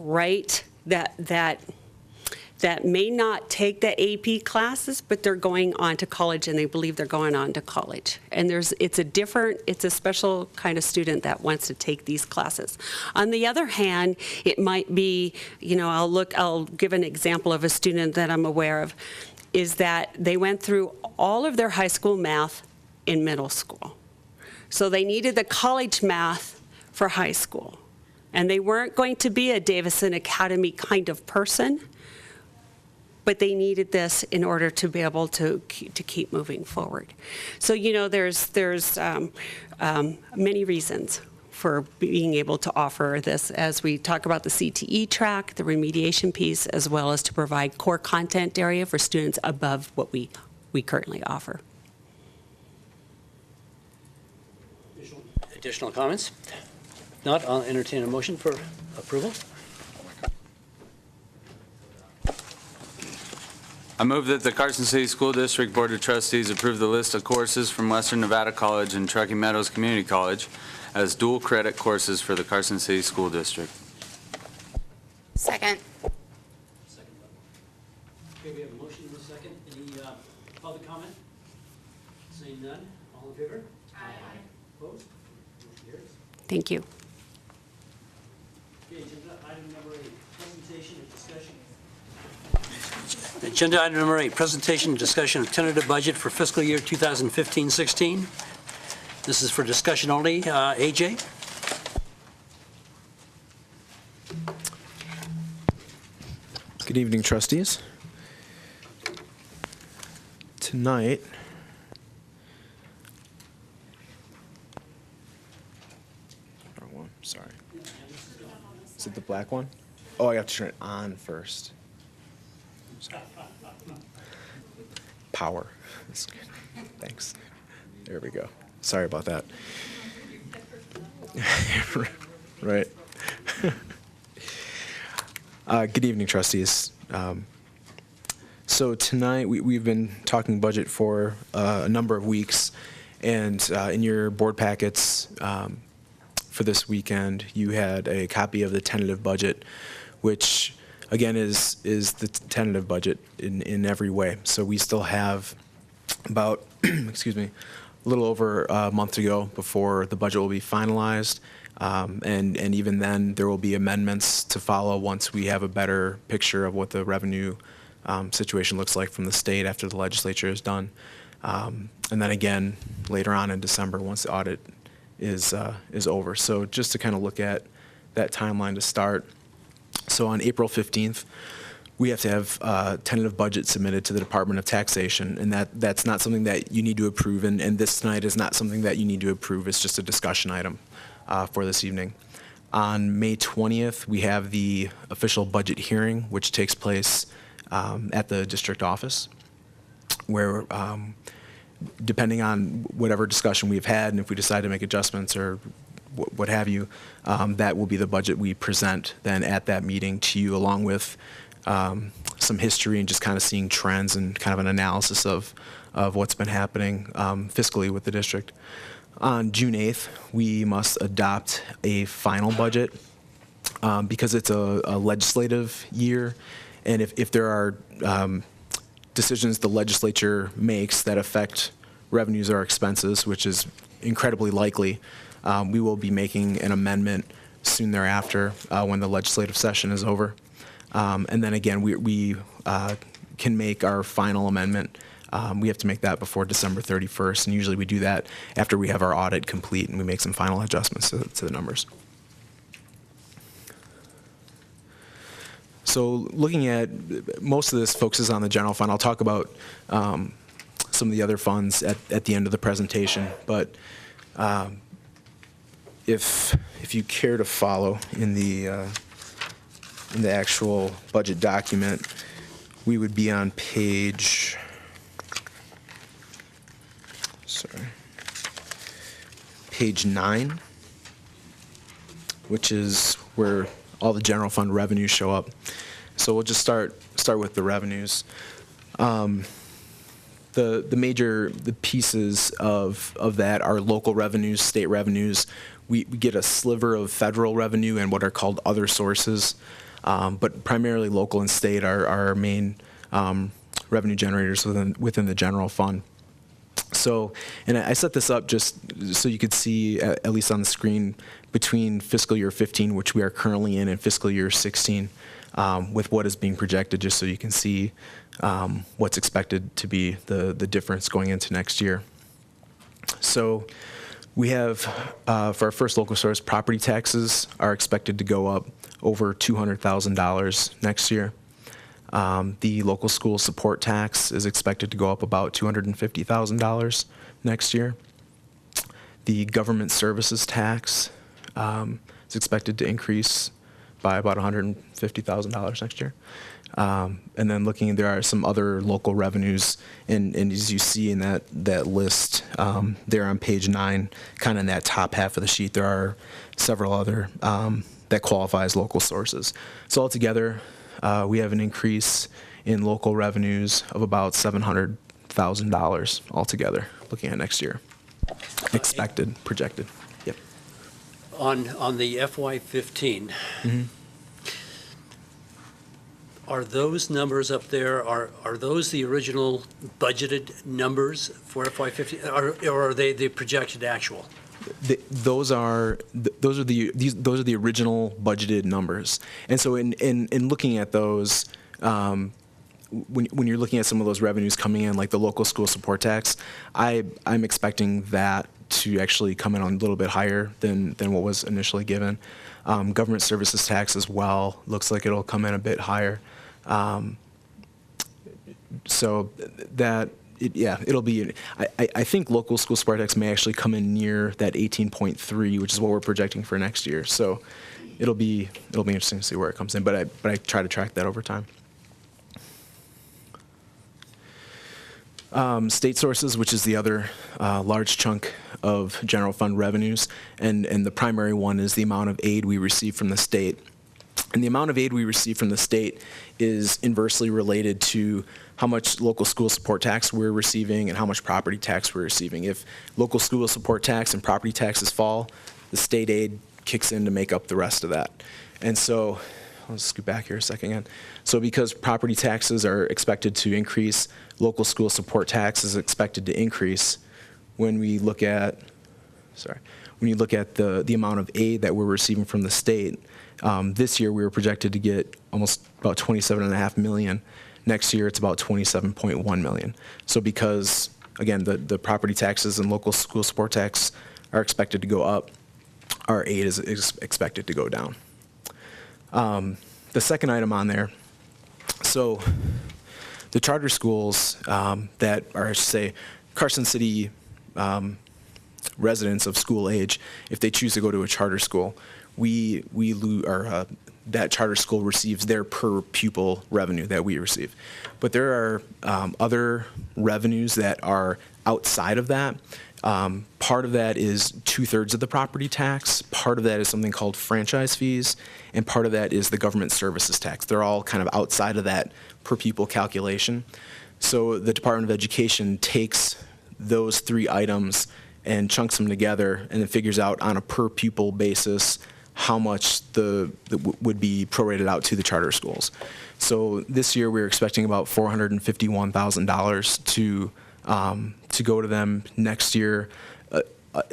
that may not take the AP classes, but they're going on to college and they believe they're going on to college. And it's a special kind of student that wants to take these classes. On the other hand, it might be, I'll give an example of a student that I'm aware of, is that they went through all of their high school math in middle school. So they needed the college math for high school. And they weren't going to be a Davison Academy kind of person, but they needed this in order to be able to keep moving forward. So, there's many reasons for being able to offer this as we talk about the CTE track, the remediation piece, as well as to provide core content area for students above what we currently offer. Additional comments? If not, I'll entertain a motion for approval. I move that the Carson City School District Board of Trustees approve the list of courses from Western Nevada College and Truckee Meadows Community College as dual credit courses for the Carson City School District. Second. Okay, we have a motion and a second. Any public comment? Seeing none, all in favor? Aye. Opposed? Motion carries. Thank you. Okay, agenda item number 8, presentation and discussion. Agenda item number 8, presentation and discussion of tentative budget for fiscal year 2015-16. This is for discussion only. AJ? Good evening, trustees. Tonight, wrong one, sorry. Is it the black one? Oh, I have to turn it on first. Sorry. Power. That's good. Thanks. There we go. Sorry about that. Right. Good evening, trustees. So tonight we've been talking budget for a number of weeks, and in your board packets for this weekend, you had a copy of the tentative budget, which again is the tentative budget in every way. So we still have about, excuse me, a little over a month to go before the budget will be finalized. And even then, there will be amendments to follow once we have a better picture of what the revenue situation looks like from the state after the legislature is done. And then again, later on in December, once the audit is over. So just to kind of look at that timeline to start. So on April 15th, we have to have a tentative budget submitted to the Department of Taxation, and that's not something that you need to approve, and this tonight is not something that you need to approve. It's just a discussion item for this evening. On May 20th, we have the official budget hearing, which takes place at the district office, where depending on whatever discussion we've had, and if we decide to make adjustments or what have you, that will be the budget we present then at that meeting to you, along with some history and just kind of seeing trends and kind of an analysis of what's been happening fiscally with the district. On June 8th, we must adopt a final budget because it's a legislative year, and if there are decisions the legislature makes that affect revenues are expenses, which is incredibly likely, we will be making an amendment soon thereafter when the legislative session is over. And then again, we can make our final amendment. We have to make that before December 31st, and usually we do that after we have our audit complete and we make some final adjustments to the numbers. So looking at, most of this focuses on the general fund. I'll talk about some of the other funds at the end of the presentation, but if you care to follow in the actual budget document, we would be on page, page 9, which is where all the general fund revenues show up. So we'll just start with the revenues. The pieces of that are local revenues, state revenues. We get a sliver of federal revenue and what are called other sources, but primarily local and state are our main revenue generators within the general fund. So, and I set this up just so you could see, at least on the screen, between fiscal year 15, which we are currently in, and fiscal year 16, with what is being projected, just so you can see what's expected to be the difference going into next year. So we have, for our first local source, property taxes are expected to go up over $200,000 next year. The local school support tax is expected to go up about $250,000 next year. The government services tax is expected to increase by about $150,000 next year. And then looking, there are some other local revenues, and as you see in that list there on page 9, kind of in that top half of the sheet, there are several other that qualify as local sources. So altogether, we have an increase in local revenues of about $700,000 altogether, looking at next year. Expected, projected. Yep. On the FY15, are those numbers up there, are those the original budgeted numbers for FY15, or are they the projected actual? Those are the original budgeted numbers. And so in looking at those, when you're looking at some of those revenues coming in, like the local school support tax, I'm expecting that to actually come in a little bit higher than what was initially given. Government services tax as well looks like it'll come in a bit higher. So that. It'll be, I think local school support tax may actually come in near that 18.3, which is what we're projecting for next year. So it'll be interesting to see where it comes in, but I try to track that over time. State sources, which is the other large chunk of general fund revenues, and the primary one is the amount of aid we receive from the state. And the amount of aid we receive from the state is inversely related to how much local school support tax we're receiving and how much property tax we're receiving. If local school support tax and property taxes fall, the state aid kicks in to make up the rest of that. And so, I'll scoot back here a second again. So because property taxes are expected to increase, local school support tax is expected to increase. When we look at, the amount of aid that we're receiving from the state, this year we were projected to get almost about $27.5 million. Next year it's about $27.1 million. So because, again, the property taxes and local school support tax are expected to go up, our aid is expected to go down. The second item on there, so the charter schools that are, I should say, Carson City residents of school age, if they choose to go to a charter school, that charter school receives their per pupil revenue that we receive. But there are other revenues that are outside of that. Part of that is 2/3 of the property tax. Part of that is something called franchise fees, and part of that is the government services tax. They're all kind of outside of that per pupil calculation. So the Department of Education takes those 3 items and chunks them together and then figures out on a per pupil basis how much would be prorated out to the charter schools. So this year we're expecting about $451,000 to to go to them next year.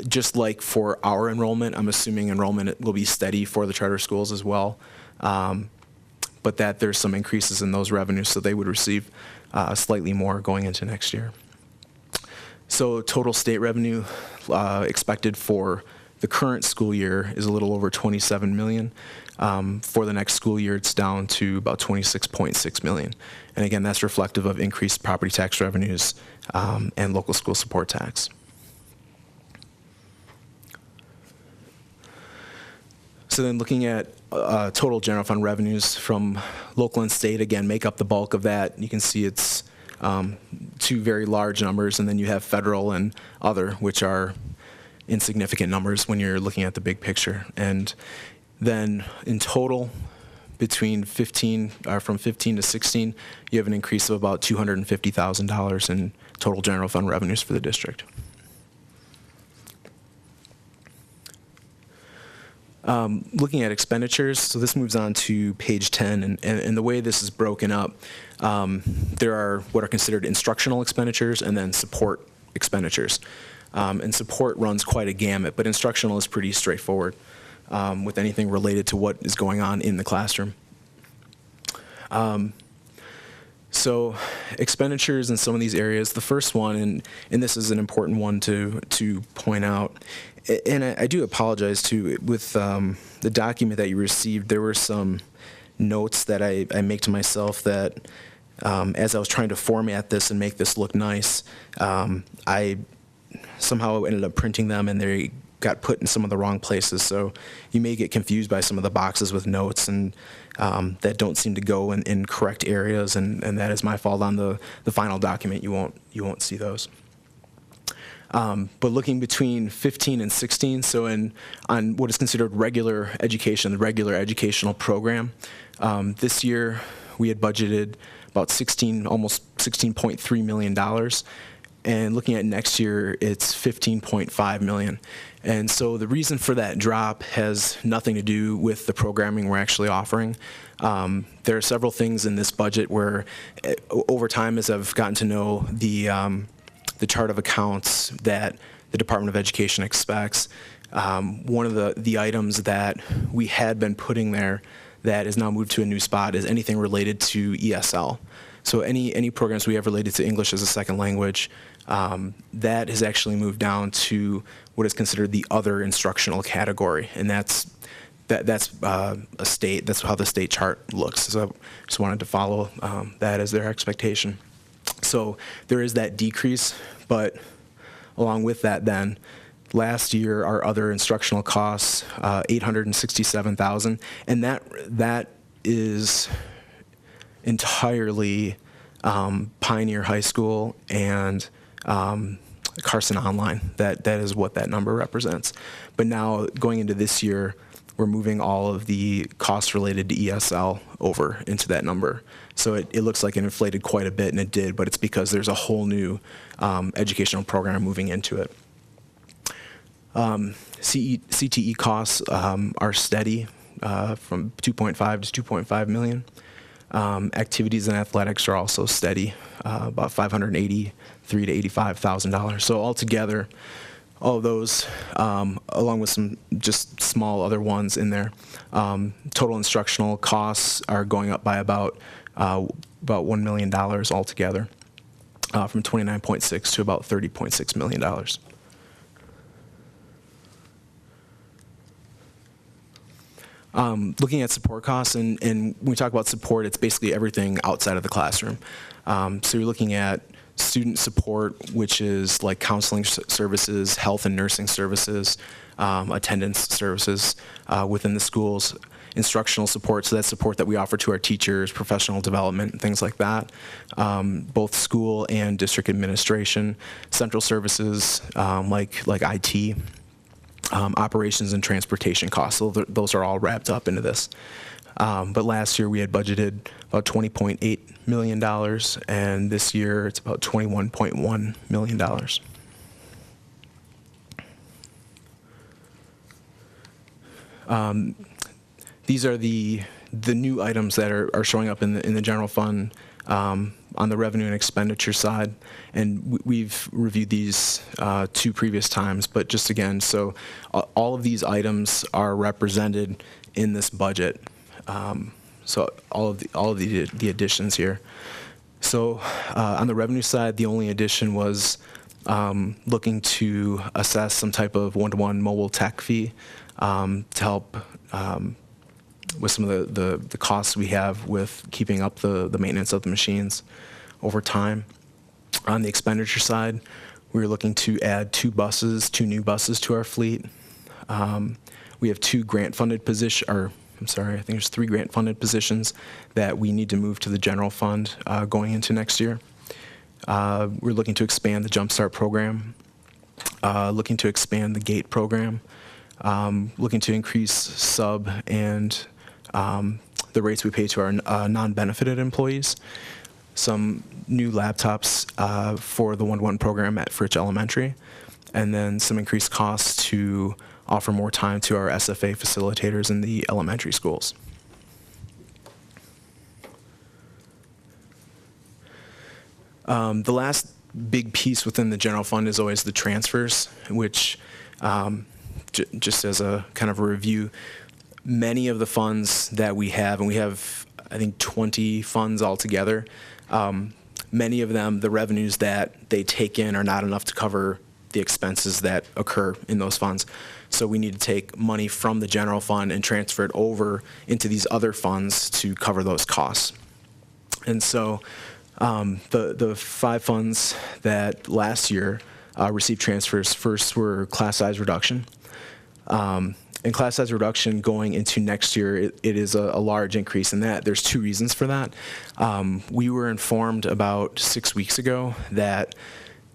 Just like for our enrollment, I'm assuming enrollment will be steady for the charter schools as well, but that there's some increases in those revenues, so they would receive slightly more going into next year. So total state revenue expected for the current school year is a little over $27 million. For the next school year, it's down to about $26.6 million. And again, that's reflective of increased property tax revenues and local school support tax. So then looking at total general fund revenues from local and state, again, make up the bulk of that. You can see it's two very large numbers, and then you have federal and other, which are insignificant numbers when you're looking at the big picture. And then in total, between from 15 to 16, you have an increase of about $250,000 in total general fund revenues for the district. Looking at expenditures, so this moves on to page 10, and the way this is broken up, there are what are considered instructional expenditures and then support expenditures. And support runs quite a gamut, but instructional is pretty straightforward with anything related to what is going on in the classroom. So expenditures in some of these areas, the first one, and this is an important one to point out, and I do apologize too, with the document that you received, there were some notes that I make to myself that as I was trying to format this and make this look nice, I somehow ended up printing them and they got put in some of the wrong places. So you may get confused by some of the boxes with notes and that don't seem to go in correct areas, and that is my fault. On the final document, you won't see those. But looking between 15 and 16, so on what is considered regular education, the regular educational program, this year we had budgeted about almost $16.3 million. And looking at next year, it's $15.5 million. And so the reason for that drop has nothing to do with the programming we're actually offering. There are several things in this budget where, over time, as I've gotten to know the chart of accounts that the Department of Education expects, one of the items that we had been putting there that is now moved to a new spot is anything related to ESL. So any programs we have related to English as a second language, that has actually moved down to what is considered the other instructional category, and that's a state. That's how the state chart looks. So I just wanted to follow that as their expectation. So there is that decrease, but along with that, then last year our other instructional costs $867,000, and that is entirely Pioneer High School and Carson Online. That is what that number represents. But now going into this year, we're moving all of the costs related to ESL over into that number. So it looks like it inflated quite a bit, and it did, but it's because there's a whole new educational program moving into it. CTE costs are steady from 2.5 to 2.5 million. Activities and athletics are also steady, about $583,000 to $85,000. So altogether, all of those, along with some just small other ones in there, total instructional costs are going up by about $1 million altogether, from 29.6 to about $30.6 million. Looking at support costs, and when we talk about support, it's basically everything outside of the classroom. So you're looking at student support, which is like counseling services, health and nursing services, attendance services within the schools, instructional support, so that's support that we offer to our teachers, professional development, things like that, both school and district administration, central services like IT, operations and transportation costs. So those are all wrapped up into this. But last year we had budgeted about $20.8 million, and this year it's about $21.1 million. These are the new items that are showing up in the general fund on the revenue and expenditure side, and we've reviewed these 2 previous times, but just again, so all of these items are represented in this budget. So all of the additions here. So on the revenue side, the only addition was looking to assess some type of one-to-one mobile tech fee to help with some of the costs we have with keeping up the maintenance of the machines over time. On the expenditure side, we were looking to add 2 new buses to our fleet. We have 2 grant-funded positions, or I'm sorry, I think there's 3 grant-funded positions that we need to move to the general fund going into next year. We're looking to expand the Jumpstart program, looking to expand the GATE program, looking to increase sub and the rates we pay to our non-benefited employees, some new laptops for the 1-to-1 program at Fritch Elementary, and then some increased costs to offer more time to our SFA facilitators in the elementary schools. The last big piece within the general fund is always the transfers, which just as a kind of a review, many of the funds that we have, and we have, I think, 20 funds altogether, many of them, the revenues that they take in are not enough to cover the expenses that occur in those funds. So we need to take money from the general fund and transfer it over into these other funds to cover those costs. And so the 5 funds that last year received transfers first were class size reduction. And class size reduction going into next year, it is a large increase in that. There's 2 reasons for that. We were informed about 6 weeks ago that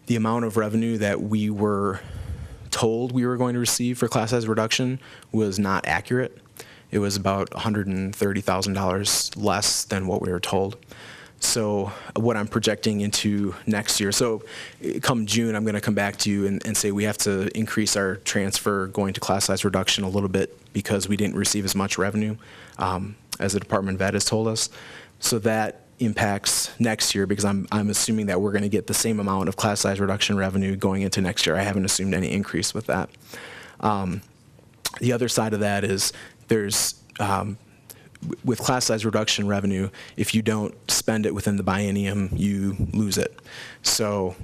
the amount of revenue that we were told we were going to receive for class size reduction was not accurate. It was about $130,000 less than what we were told. So what I'm projecting into next year, so come June, I'm going to come back to you and say we have to increase our transfer going to class size reduction a little bit because we didn't receive as much revenue as the Department of Ed has told us. So that impacts next year because I'm assuming that we're going to get the same amount of class size reduction revenue going into next year. I haven't assumed any increase with that. The other side of that is there's with class size reduction revenue, if you don't spend it within the biennium, you lose it. So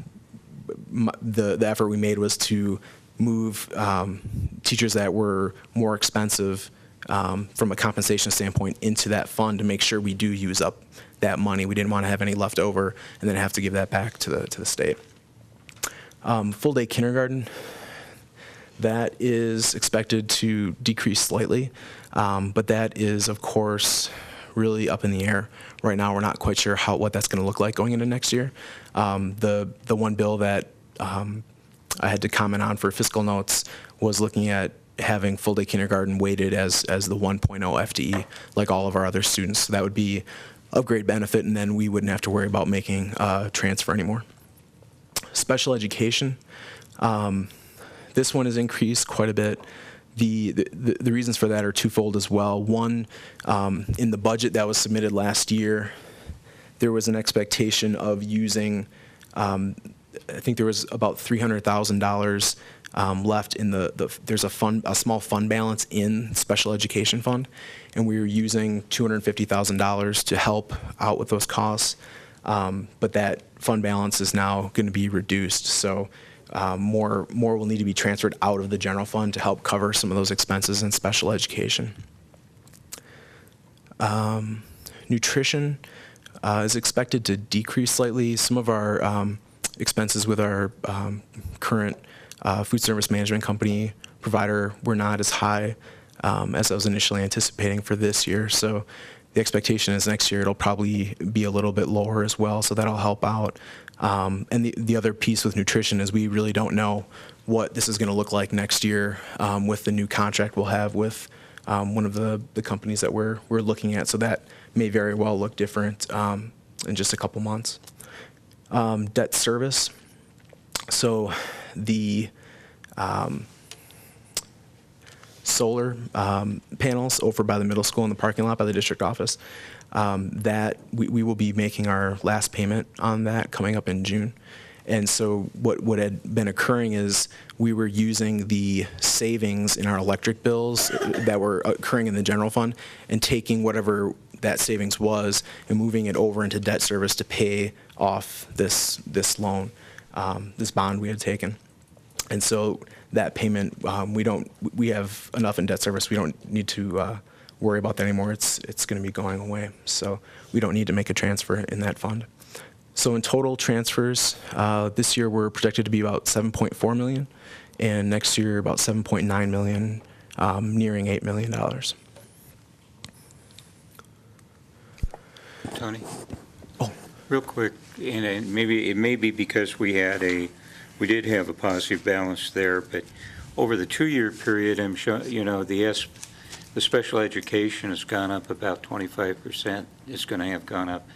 the effort we made was to move teachers that were more expensive from a compensation standpoint into that fund to make sure we do use up that money. We didn't want to have any left over and then have to give that back to the state. Full day kindergarten, that is expected to decrease slightly, but that is, of course, really up in the air. Right now, we're not quite sure what that's going to look like going into next year. The one bill that I had to comment on for fiscal notes was looking at having full day kindergarten weighted as the 1.0 FTE, like all of our other students. So that would be of great benefit, and then we wouldn't have to worry about making a transfer anymore. Special education. This one has increased quite a bit. The reasons for that are twofold as well. One, in the budget that was submitted last year, there was an expectation of using, I think there was about $300,000 left in there's a small fund balance in special education fund, and we were using $250,000 to help out with those costs, but that fund balance is now going to be reduced. So more will need to be transferred out of the general fund to help cover some of those expenses in special education. Nutrition is expected to decrease slightly. Some of our expenses with our current food service management company provider were not as high as I was initially anticipating for this year. So the expectation is next year it'll probably be a little bit lower as well, so that'll help out. And the other piece with nutrition is we really don't know what this is going to look like next year with the new contract we'll have with one of the companies that we're looking at. So that may very well look different in just a couple months. Debt service. So the solar panels over by the middle school in the parking lot by the district office, that we will be making our last payment on that coming up in June. And so what had been occurring is we were using the savings in our electric bills that were occurring in the general fund and taking whatever that savings was and moving it over into debt service to pay off this loan, this bond we had taken. And so that payment, we have enough in debt service. We don't need to worry about that anymore. It's going to be going away. So we don't need to make a transfer in that fund. So in total transfers, this year we're projected to be about $7.4 million, and next year about $7.9 million, nearing $8 million. Tony? Oh, real quick, and it may be because we did have a positive balance there, but over the 2-year period, I'm sure the special education has gone up about 25%. It's going to have gone up.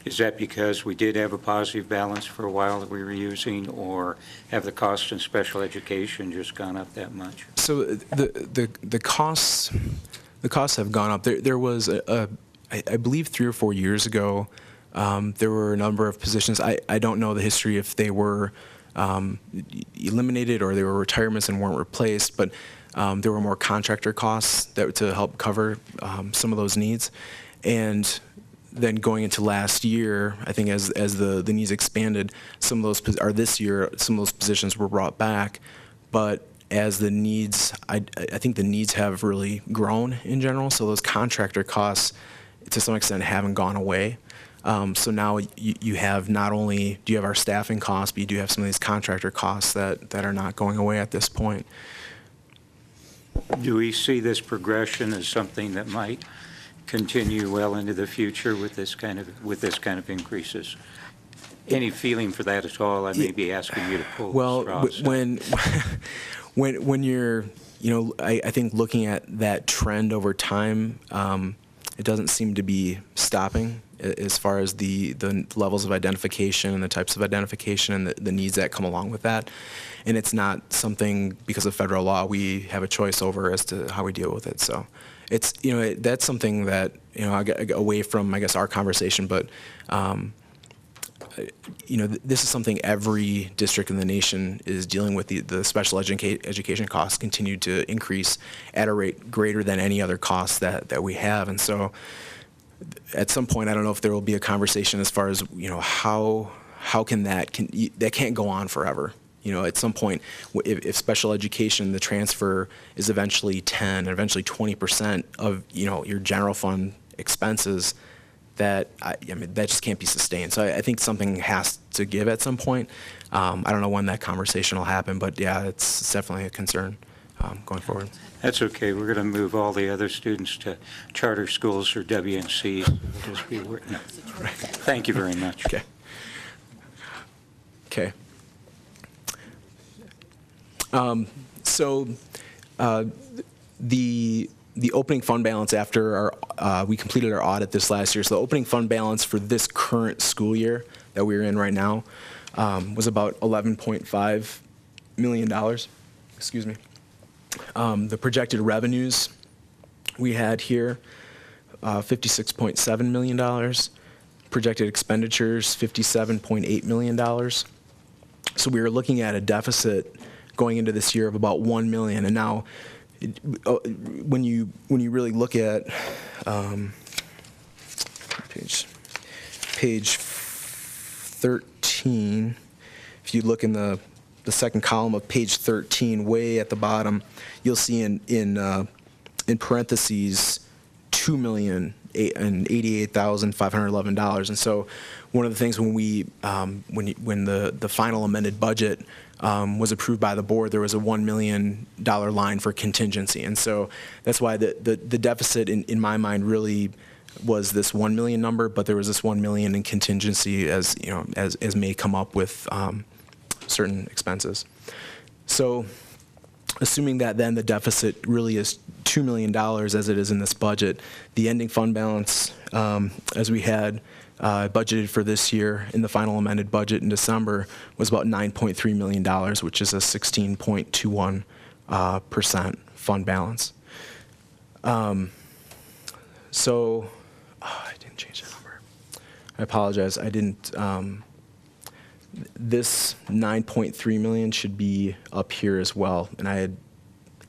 Is that because we did have a positive balance for a while that we were using, or have the costs in special education just gone up that much? So the costs have gone up. There was I believe 3 or 4 years ago, there were a number of positions. I don't know the history if they were eliminated or they were retirements and weren't replaced, but there were more contractor costs to help cover some of those needs. And then going into last year, I think as the needs expanded, this year, some of those positions were brought back. But as the needs, I think the needs have really grown in general. So those contractor costs, to some extent, haven't gone away. So now you have not only do you have our staffing costs, but you do have some of these contractor costs that are not going away at this point. Do we see this progression as something that might continue well into the future with this kind of increases? Any feeling for that at all? I may be asking you to pull straws. When you're, I think looking at that trend over time, it doesn't seem to be stopping as far as the levels of identification and the types of identification and the needs that come along with that. And it's not something, because of federal law, we have a choice over as to how we deal with it. So it's, that's something that, I get away from, I guess, our conversation, but, this is something every district in the nation is dealing with. The special education costs continue to increase at a rate greater than any other costs that we have. And so at some point, I don't know if there will be a conversation as far as, how can that can't go on forever. At some point, if special education, the transfer is eventually 10 and eventually 20% of, your general fund expenses, that just can't be sustained. So I think something has to give at some point. I don't know when that conversation will happen, but yeah, it's definitely a concern going forward. That's okay. We're going to move all the other students to charter schools or WNC. We'll just be working. No. Thank you very much. Okay. So the opening fund balance after we completed our audit this last year, so the opening fund balance for this current school year that we're in right now was about $11.5 million. Excuse me. The projected revenues we had here, $56.7 million. Projected expenditures, $57.8 million. So we were looking at a deficit going into this year of about $1 million. And now, when you really look at page 13, if you look in the second column of page 13, way at the bottom, you'll see in parentheses $2,088,511. And so one of the things when the final amended budget was approved by the board, there was a $1 million line for contingency. And so that's why the deficit in my mind really was this 1 million number, but there was this 1 million in contingency as may come up with certain expenses. So assuming that then the deficit really is $2 million as it is in this budget, the ending fund balance as we had budgeted for this year in the final amended budget in December was about $9.3 million, which is a 16.21% fund balance. So I didn't change that number. I apologize. I didn't. This 9.3 million should be up here as well, and I had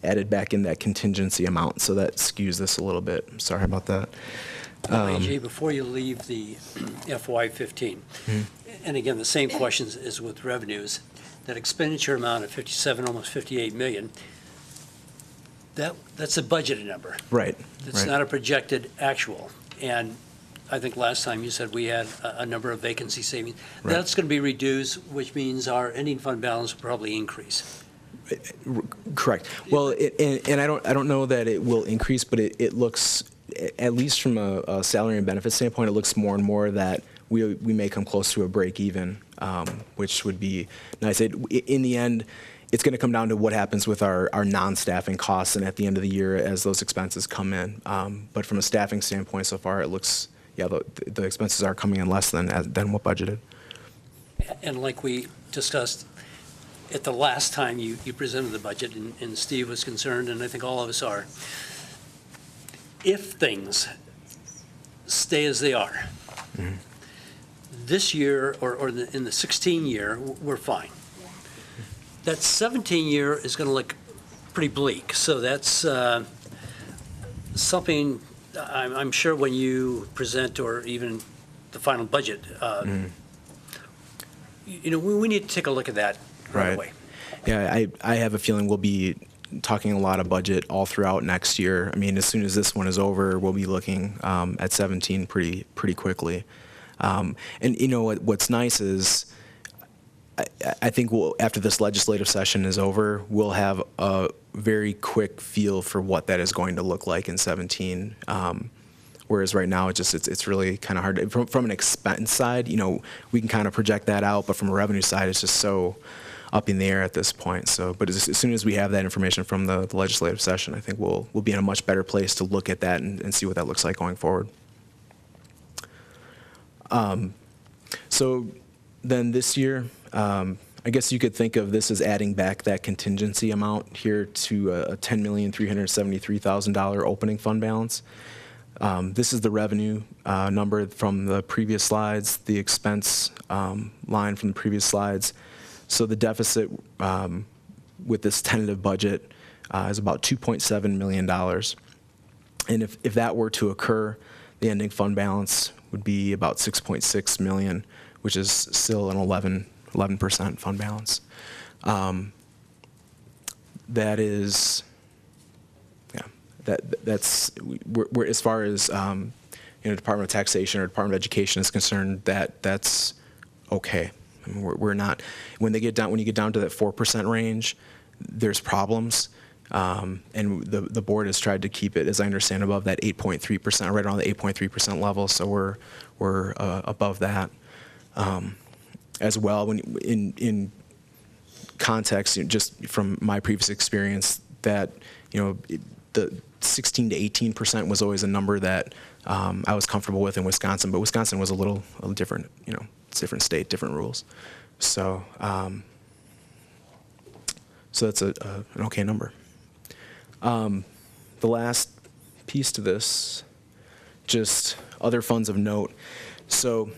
added back in that contingency amount, so that skews this a little bit. I'm sorry about that. AJ, before you leave the FY15, and again, the same questions as with revenues, that expenditure amount of 57, almost 58 million, that's a budgeted number. Right. It's not a projected actual. And I think last time you said we had a number of vacancy savings. Right. That's going to be reduced, which means our ending fund balance will probably increase. Correct. Well, and I don't know that it will increase, but it looks, at least from a salary and benefit standpoint, it looks more and more that we may come close to a break even, which would be nice. In the end, it's going to come down to what happens with our non-staffing costs, and at the end of the year as those expenses come in. But from a staffing standpoint, so far it looks, yeah, the expenses are coming in less than what budgeted. And like we discussed at the last time you presented the budget, and Steve was concerned, and I think all of us are, if things stay as they are, this year or in the 16 year, we're fine. That 17 year is going to look pretty bleak. So that's something I'm sure when you present, or even the final budget, we need to take a look at that right away. Yeah, I have a feeling we'll be talking a lot of budget all throughout next year. I mean, as soon as this one is over, we'll be looking at 17 pretty quickly. And what's nice is, I think after this legislative session is over, we'll have a very quick feel for what that is going to look like in 17. Whereas right now, it's really kind of hard. From an expense side, we can kind of project that out, but from a revenue side, it's just so up in the air at this point. So, but as soon as we have that information from the legislative session, I think we'll be in a much better place to look at that and see what that looks like going forward. So then this year, I guess you could think of this as adding back that contingency amount here to a $10,373,000 opening fund balance. This is the revenue number from the previous slides, the expense line from the previous slides. So the deficit with this tentative budget is about $2.7 million. And if that were to occur, the ending fund balance would be about $6.6 million, which is still an 11% fund balance. That is, yeah, that's we're as far as Department of Taxation or Department of Education is concerned, that's okay. I mean, we're not, when you get down to that 4% range, there's problems. And the board has tried to keep it, as I understand, above that 8.3%, right around the 8.3% level. So we're above that as well. When in context, just from my previous experience, that the 16 to 18% was always a number that I was comfortable with in Wisconsin, but Wisconsin was a little different. It's a different state, different rules. So so that's an okay number. The last piece to this, just other funds of note. So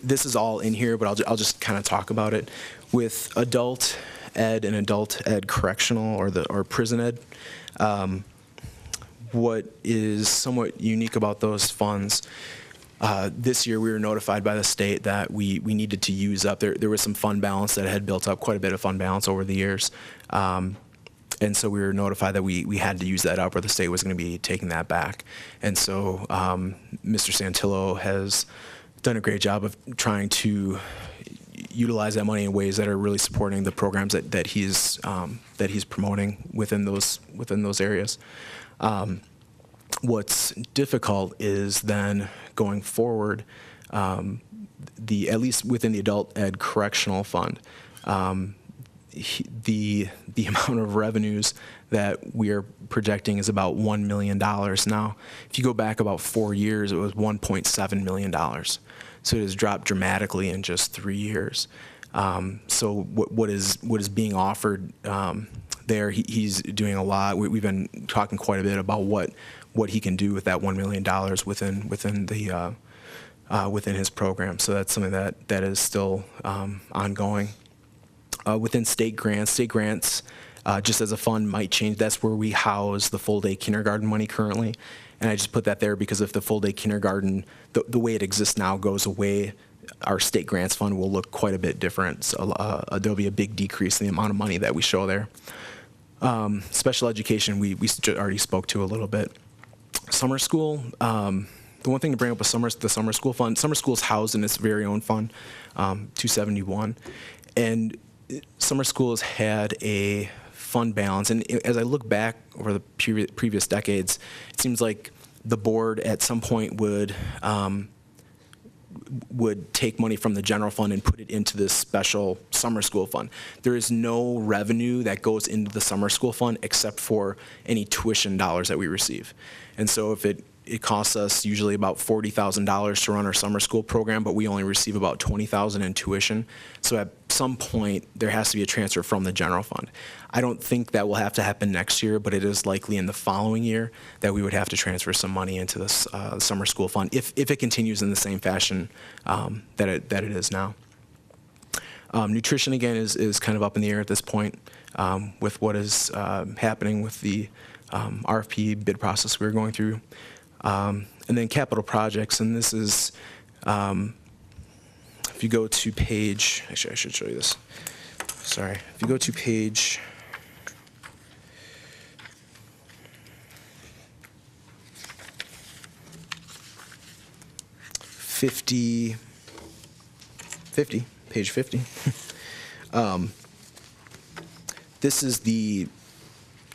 this is all in here, but I'll just kind of talk about it. With adult ed and adult ed correctional or prison ed, what is somewhat unique about those funds, this year we were notified by the state that we needed to use up, there was some fund balance that had built up, quite a bit of fund balance over the years. And so we were notified that we had to use that up, or the state was going to be taking that back. And so Mr. Santillo has done a great job of trying to utilize that money in ways that are really supporting the programs that he's promoting within those areas. What's difficult is then going forward, at least within the adult ed correctional fund, the amount of revenues that we are projecting is about $1 million. Now, if you go back about 4 years, it was $1.7 million. So it has dropped dramatically in just 3 years. So what is being offered there? He's doing a lot. We've been talking quite a bit about what what he can do with that $1 million within his program. So that's something that is still ongoing. Within state grants, just as a fund might change. That's where we house the full day kindergarten money currently. And I just put that there because if the full day kindergarten, the way it exists now, goes away, our state grants fund will look quite a bit different. So there'll be a big decrease in the amount of money that we show there. Special education, we already spoke to a little bit. Summer school, the one thing to bring up with the summer school fund, summer school is housed in its very own fund, 271. And summer school has had a fund balance. And as I look back over the previous decades, it seems like the board at some point would take money from the general fund and put it into this special summer school fund. There is no revenue that goes into the summer school fund except for any tuition dollars that we receive. And so if it costs us usually about $40,000 to run our summer school program, but we only receive about $20,000 in tuition. So at some point, there has to be a transfer from the general fund. I don't think that will have to happen next year, but it is likely in the following year that we would have to transfer some money into this summer school fund if it continues in the same fashion that it is now. Nutrition, again, is kind of up in the air at this point with what is happening with the RFP bid process we're going through. And then capital projects, and this is, if you go to page, actually I should show you this. Sorry. If you go to page 50, page 50. This is the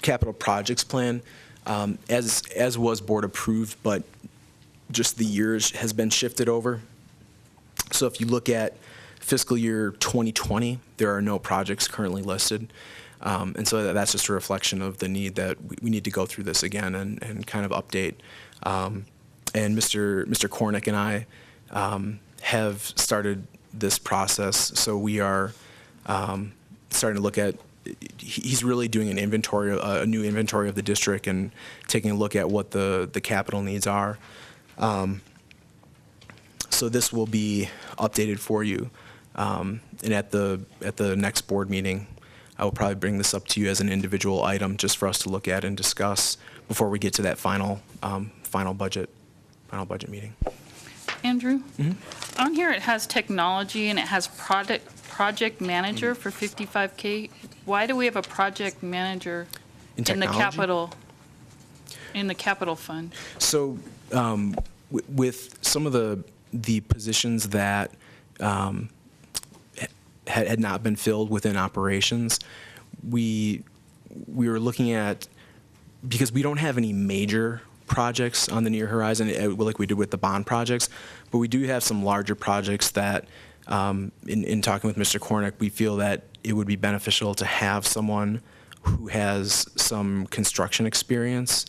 capital projects plan. As was board approved, but just the years has been shifted over. So if you look at fiscal year 2020, there are no projects currently listed. And so that's just a reflection of the need that we need to go through this again and kind of update. And Mr. Cornick and I have started this process. So we are starting to look at, he's really doing an inventory, a new inventory of the district and taking a look at what the capital needs are. So this will be updated for you. And at the next board meeting, I will probably bring this up to you as an individual item just for us to look at and discuss before we get to that final budget meeting. Andrew, on here it has technology and it has project manager for 55K. Why do we have a project manager in the capital fund? So with some of the positions that had not been filled within operations, we were looking at, because we don't have any major projects on the near horizon like we did with the bond projects, but we do have some larger projects that in talking with Mr. Cornick, we feel that it would be beneficial to have someone who has some construction experience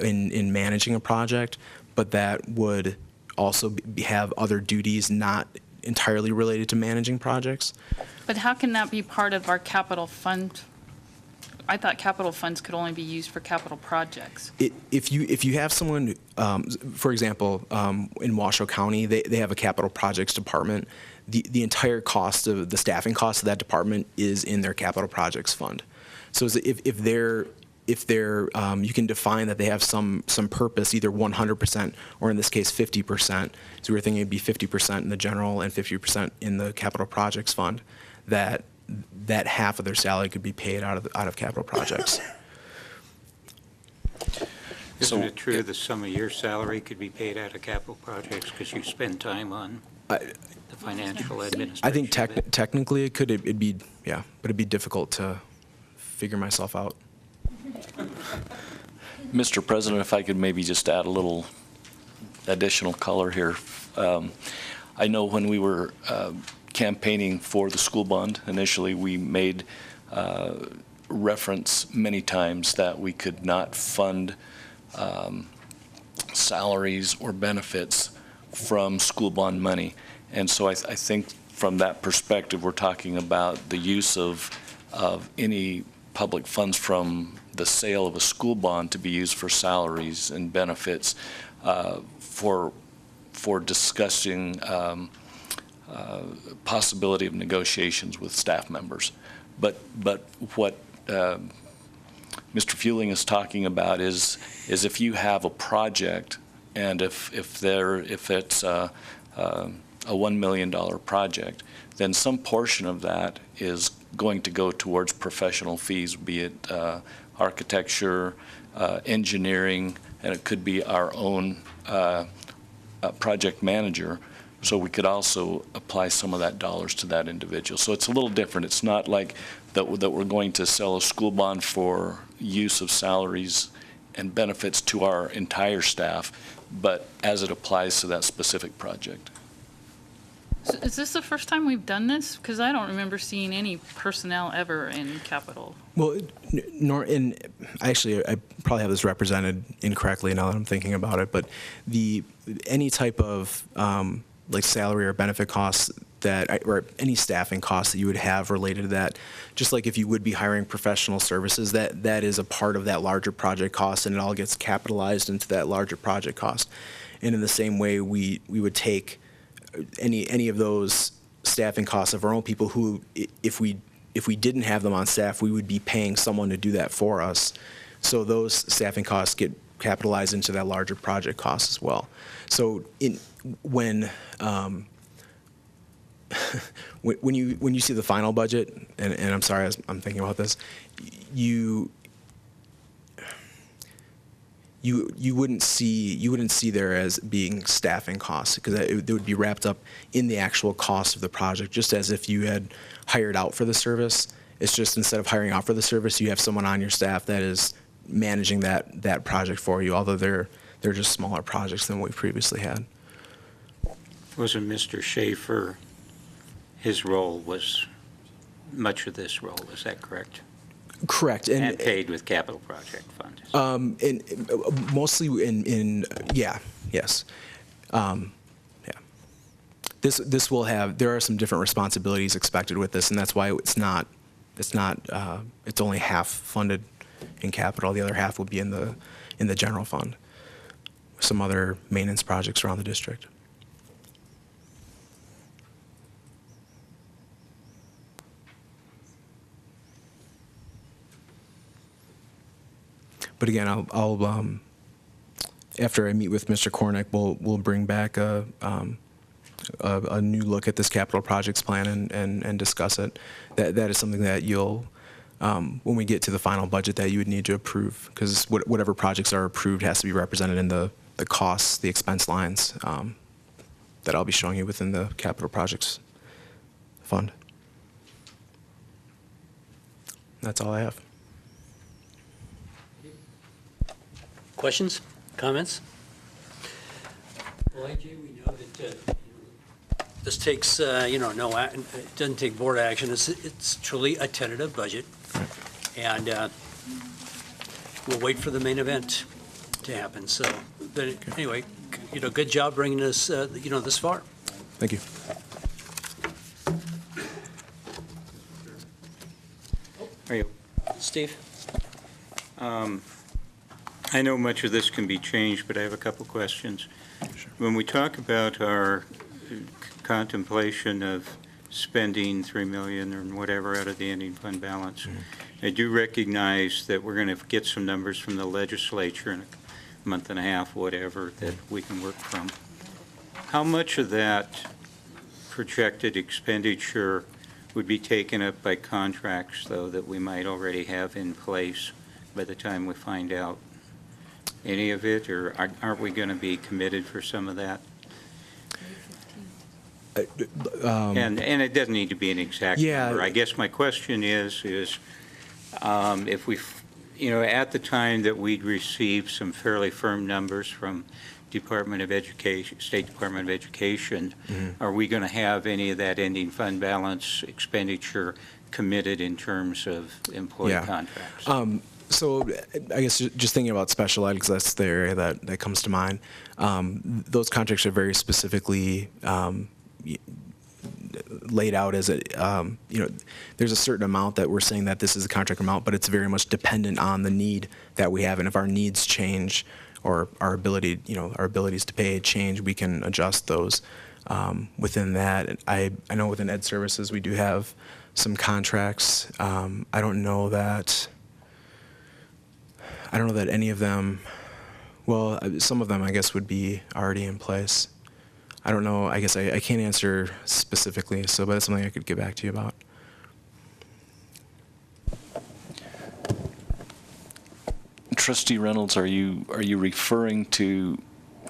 in managing a project, but that would also have other duties not entirely related to managing projects. But how can that be part of our capital fund? I thought capital funds could only be used for capital projects. If you have someone, for example, in Washoe County, they have a capital projects department. The entire cost of the staffing cost of that department is in their capital projects fund. So if they're you can define that they have some purpose, either 100% or in this case 50%. So we're thinking it'd be 50% in the general and 50% in the capital projects fund. That half of their salary could be paid out of capital projects. Isn't it true that some of your salary could be paid out of capital projects because you spend time on the financial administration? I think technically it could. It'd be, yeah, but it'd be difficult to figure myself out. Mr. President, if I could maybe just add a little additional color here. I know when we were campaigning for the school bond, initially we made reference many times that we could not fund salaries or benefits from school bond money. And so I think from that perspective, we're talking about the use of any public funds from the sale of a school bond to be used for salaries and benefits for discussing possibility of negotiations with staff members. But what Mr. Fueling is talking about is if you have a project, and if it's a $1 million project, then some portion of that is going to go towards professional fees, be it architecture, engineering, and it could be our own project manager. So we could also apply some of that dollars to that individual. So it's a little different. It's not like that we're going to sell a school bond for use of salaries and benefits to our entire staff, but as it applies to that specific project. So is this the first time we've done this? Because I don't remember seeing any personnel ever in capital. Well, actually, I probably have this represented incorrectly now that I'm thinking about it, but any type of like salary or benefit costs or any staffing costs that you would have related to that, just like if you would be hiring professional services, that is a part of that larger project cost, and it all gets capitalized into that larger project cost. And in the same way, we would take any of those staffing costs of our own people who, if we didn't have them on staff, we would be paying someone to do that for us. So those staffing costs get capitalized into that larger project cost as well. So when you see the final budget, and I'm sorry, I'm thinking about this, you wouldn't see there as being staffing costs, because it would be wrapped up in the actual cost of the project, just as if you had hired out for the service. It's just instead of hiring out for the service, you have someone on your staff that is managing that project for you, although they're just smaller projects than we previously had. Wasn't Mr. Schaefer, his role was much of this role, is that correct? Correct. And paid with capital project funds. Mostly yes. This will have, there are some different responsibilities expected with this, and that's why it's only half funded in capital. The other half will be in the general fund. Some other maintenance projects around the district. But again, I'll after I meet with Mr. Cornick, we'll bring back a new look at this capital projects plan and discuss it. That is something that you'll, when we get to the final budget, that you would need to approve, because whatever projects are approved has to be represented in the costs, the expense lines that I'll be showing you within the capital projects fund. That's all I have. Questions, comments? Well, AJ, we know that this takes, it doesn't take board action. It's truly a tentative budget. And we'll wait for the main event to happen. So, but anyway, good job bringing us, this far. Thank you. Are you? Steve? I know much of this can be changed, but I have a couple questions. Sure. When we talk about our contemplation of spending $3 million or whatever out of the ending fund balance, I do recognize that we're going to get some numbers from the legislature in a month and a half, whatever, that we can work from. How much of that projected expenditure would be taken up by contracts, though, that we might already have in place by the time we find out? Any of it, or aren't we going to be committed for some of that? And it doesn't need to be an exact number. I guess my question is if we, at the time that we'd received some fairly firm numbers from Department of Education, State Department of Education, are we going to have any of that ending fund balance expenditure committed in terms of employee contracts? So I guess just thinking about special ed, because that's the area that comes to mind, laid out as there's a certain amount that we're saying that this is the contract amount, but it's very much dependent on the need that we have. And if our needs change or our abilities to pay change, we can adjust those within that. And I know within Ed Services, we do have some contracts. I don't know that any of them, well, some of them I guess would be already in place. I don't know, I guess I can't answer specifically, but that's something I could get back to you about. Trustee Reynolds, are you referring to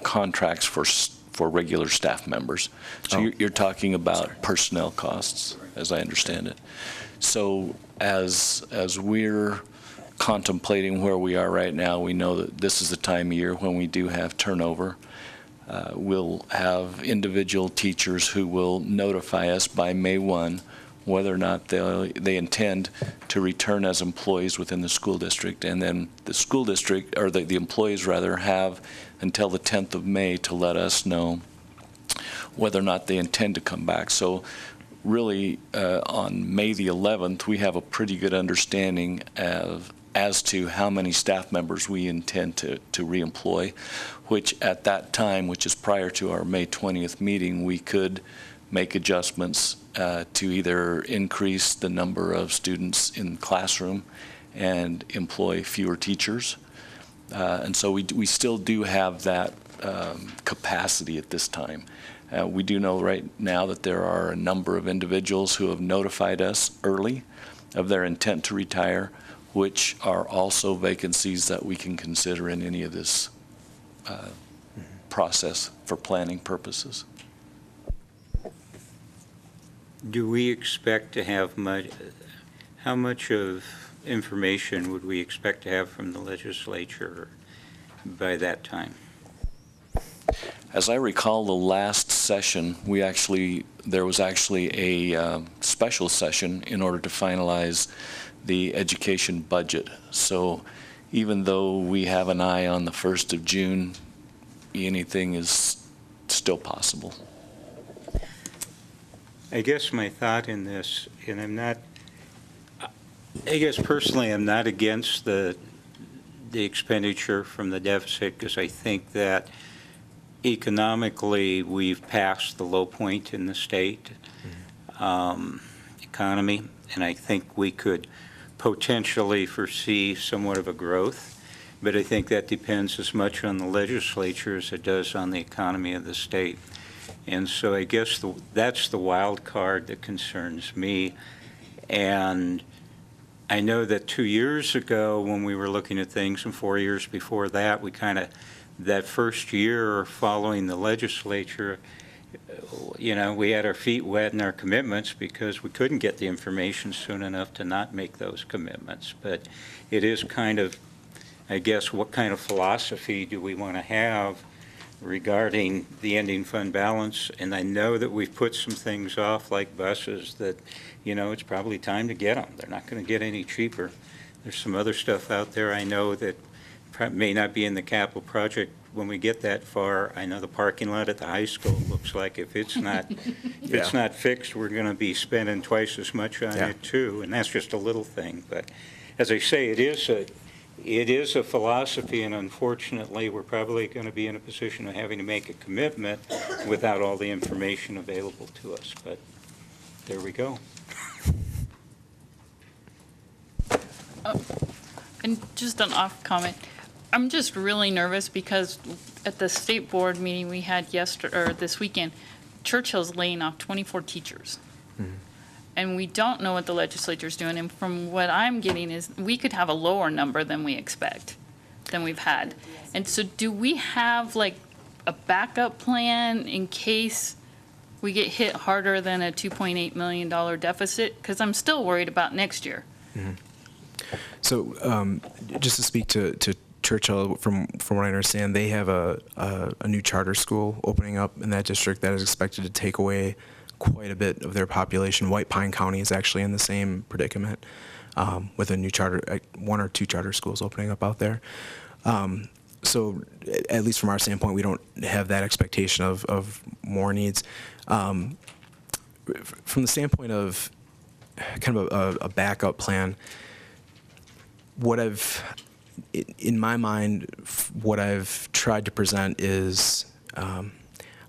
contracts for regular staff members? So you're talking about personnel costs, as I understand it. So as we're contemplating where we are right now, we know that this is the time of year when we do have turnover. We'll have individual teachers who will notify us by May 1 whether or not they intend to return as employees within the school district, and then the school district, or the employees rather, have until the 10th of May to let us know whether or not they intend to come back. So really, on May the 11th, we have a pretty good understanding as to how many staff members we intend to reemploy, which at that time, which is prior to our May 20th meeting, we could make adjustments to either increase the number of students in the classroom and employ fewer teachers. And so we still do have that capacity at this time. We do know right now that there are a number of individuals who have notified us early of their intent to retire, which are also vacancies that we can consider in any of this process for planning purposes. Do we expect to have how much of information would we expect to have from the legislature by that time? As I recall, the last session, there was actually a special session in order to finalize the education budget. So even though we have an eye on the 1st of June, anything is still possible. I guess my thought in this, and I guess personally I'm not against the expenditure from the deficit, because I think that economically we've passed the low point in the state economy, and I think we could potentially foresee somewhat of a growth, but I think that depends as much on the legislature as it does on the economy of the state. And so I guess that's the wild card that concerns me. And I know that 2 years ago when we were looking at things, and 4 years before that, we that first year following the legislature, we had our feet wet in our commitments because we couldn't get the information soon enough to not make those commitments. But it is kind of, I guess, what kind of philosophy do we want to have regarding the ending fund balance? And I know that we've put some things off, like buses, that, it's probably time to get them. They're not going to get any cheaper. There's some other stuff out there I know that may not be in the capital project when we get that far. I know the parking lot at the high school looks like if it's not it's not fixed, we're going to be spending twice as much on it too, and that's just a little thing. But as I say, it is a philosophy, and unfortunately we're probably going to be in a position of having to make a commitment without all the information available to us. But there we go. And just an off comment, I'm just really nervous because at the state board meeting we had this weekend, Churchill's laying off 24 teachers. Mm-hmm. And we don't know what the legislature's doing. And from what I'm getting is we could have a lower number than we expect, than we've had. And so do we have like a backup plan in case we get hit harder than a $2.8 million deficit? Because I'm still worried about next year. Mm-hmm. So just to speak to Churchill, from what I understand, they have a new charter school opening up in that district that is expected to take away quite a bit of their population. White Pine County is actually in the same predicament with a new charter, 1 or 2 charter schools opening up out there. So at least from our standpoint, we don't have that expectation of more needs. from the standpoint of kind of a backup plan, in my mind, what I've tried to present is, I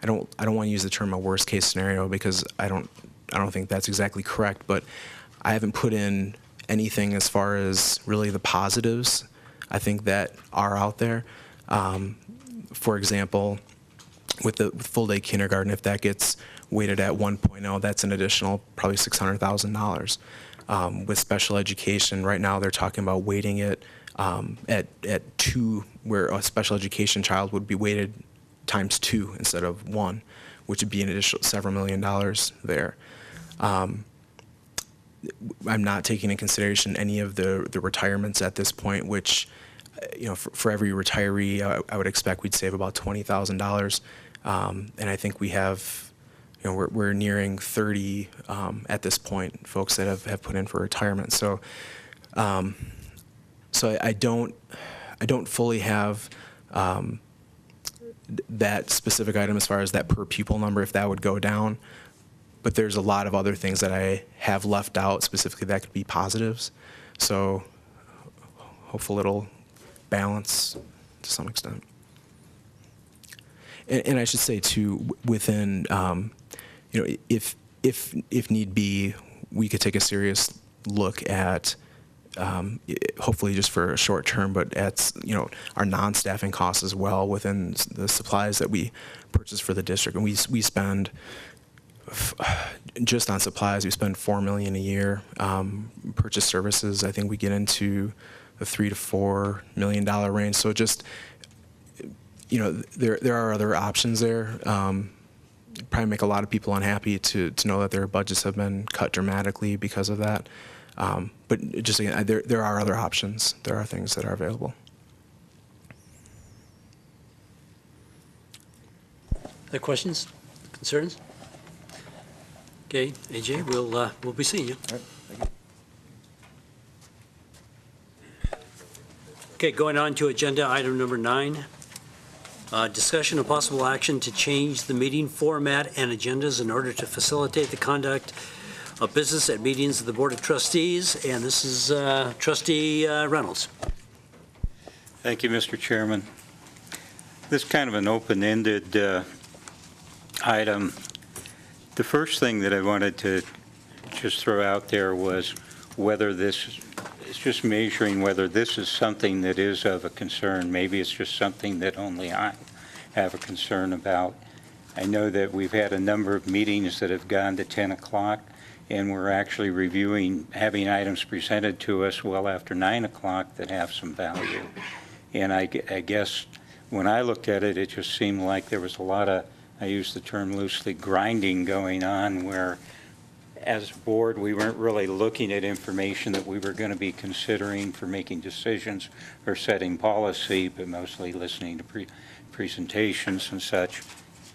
don't want to use the term a worst case scenario because I don't think that's exactly correct, but I haven't put in anything as far as really the positives I think that are out there. For example, with full day kindergarten, if that gets weighted at 1.0, that's an additional probably $600,000. With special education, right now they're talking about weighting it at 2, where a special education child would be weighted times 2 instead of 1, which would be an additional several $1 million there. I'm not taking into consideration any of the retirements at this point, which, for every retiree, I would expect we'd save about $20,000. And I think we have, we're nearing 30 at this point, folks that have put in for retirement. So, I don't fully have that specific item as far as that per pupil number, if that would go down. But there's a lot of other things that I have left out specifically that could be positives. So hopefully it'll balance to some extent. And I should say too, within, if need be, we could take a serious look at, hopefully just for a short term, but at, our non-staffing costs as well within the supplies that we purchase for the district. And we spend, just on supplies, we spend $4 million a year. Purchase services, I think we get into the $3 to $4 million range. So just, there are other options there. Probably make a lot of people unhappy to know that their budgets have been cut dramatically because of that. But just again, there are other options. There are things that are available. Other questions, concerns? Okay, AJ, we'll be seeing you. All right, thank you. Okay, going on to agenda item number 9. Discussion of possible action to change the meeting format and agendas in order to facilitate the conduct of business at meetings of the Board of Trustees. And this is Trustee Reynolds. Thank you, Mr. Chairman. This is kind of an open-ended item. The first thing that I wanted to just throw out there was whether this is just measuring whether this is something that is of a concern. Maybe it's just something that only I have a concern about. I know that we've had a number of meetings that have gone to 10 o'clock, and we're actually having items presented to us well after 9 o'clock that have some value. And I guess when I looked at it, it just seemed like there was a lot of, I use the term loosely, grinding going on, where as a board we weren't really looking at information that we were going to be considering for making decisions or setting policy, but mostly listening to presentations and such.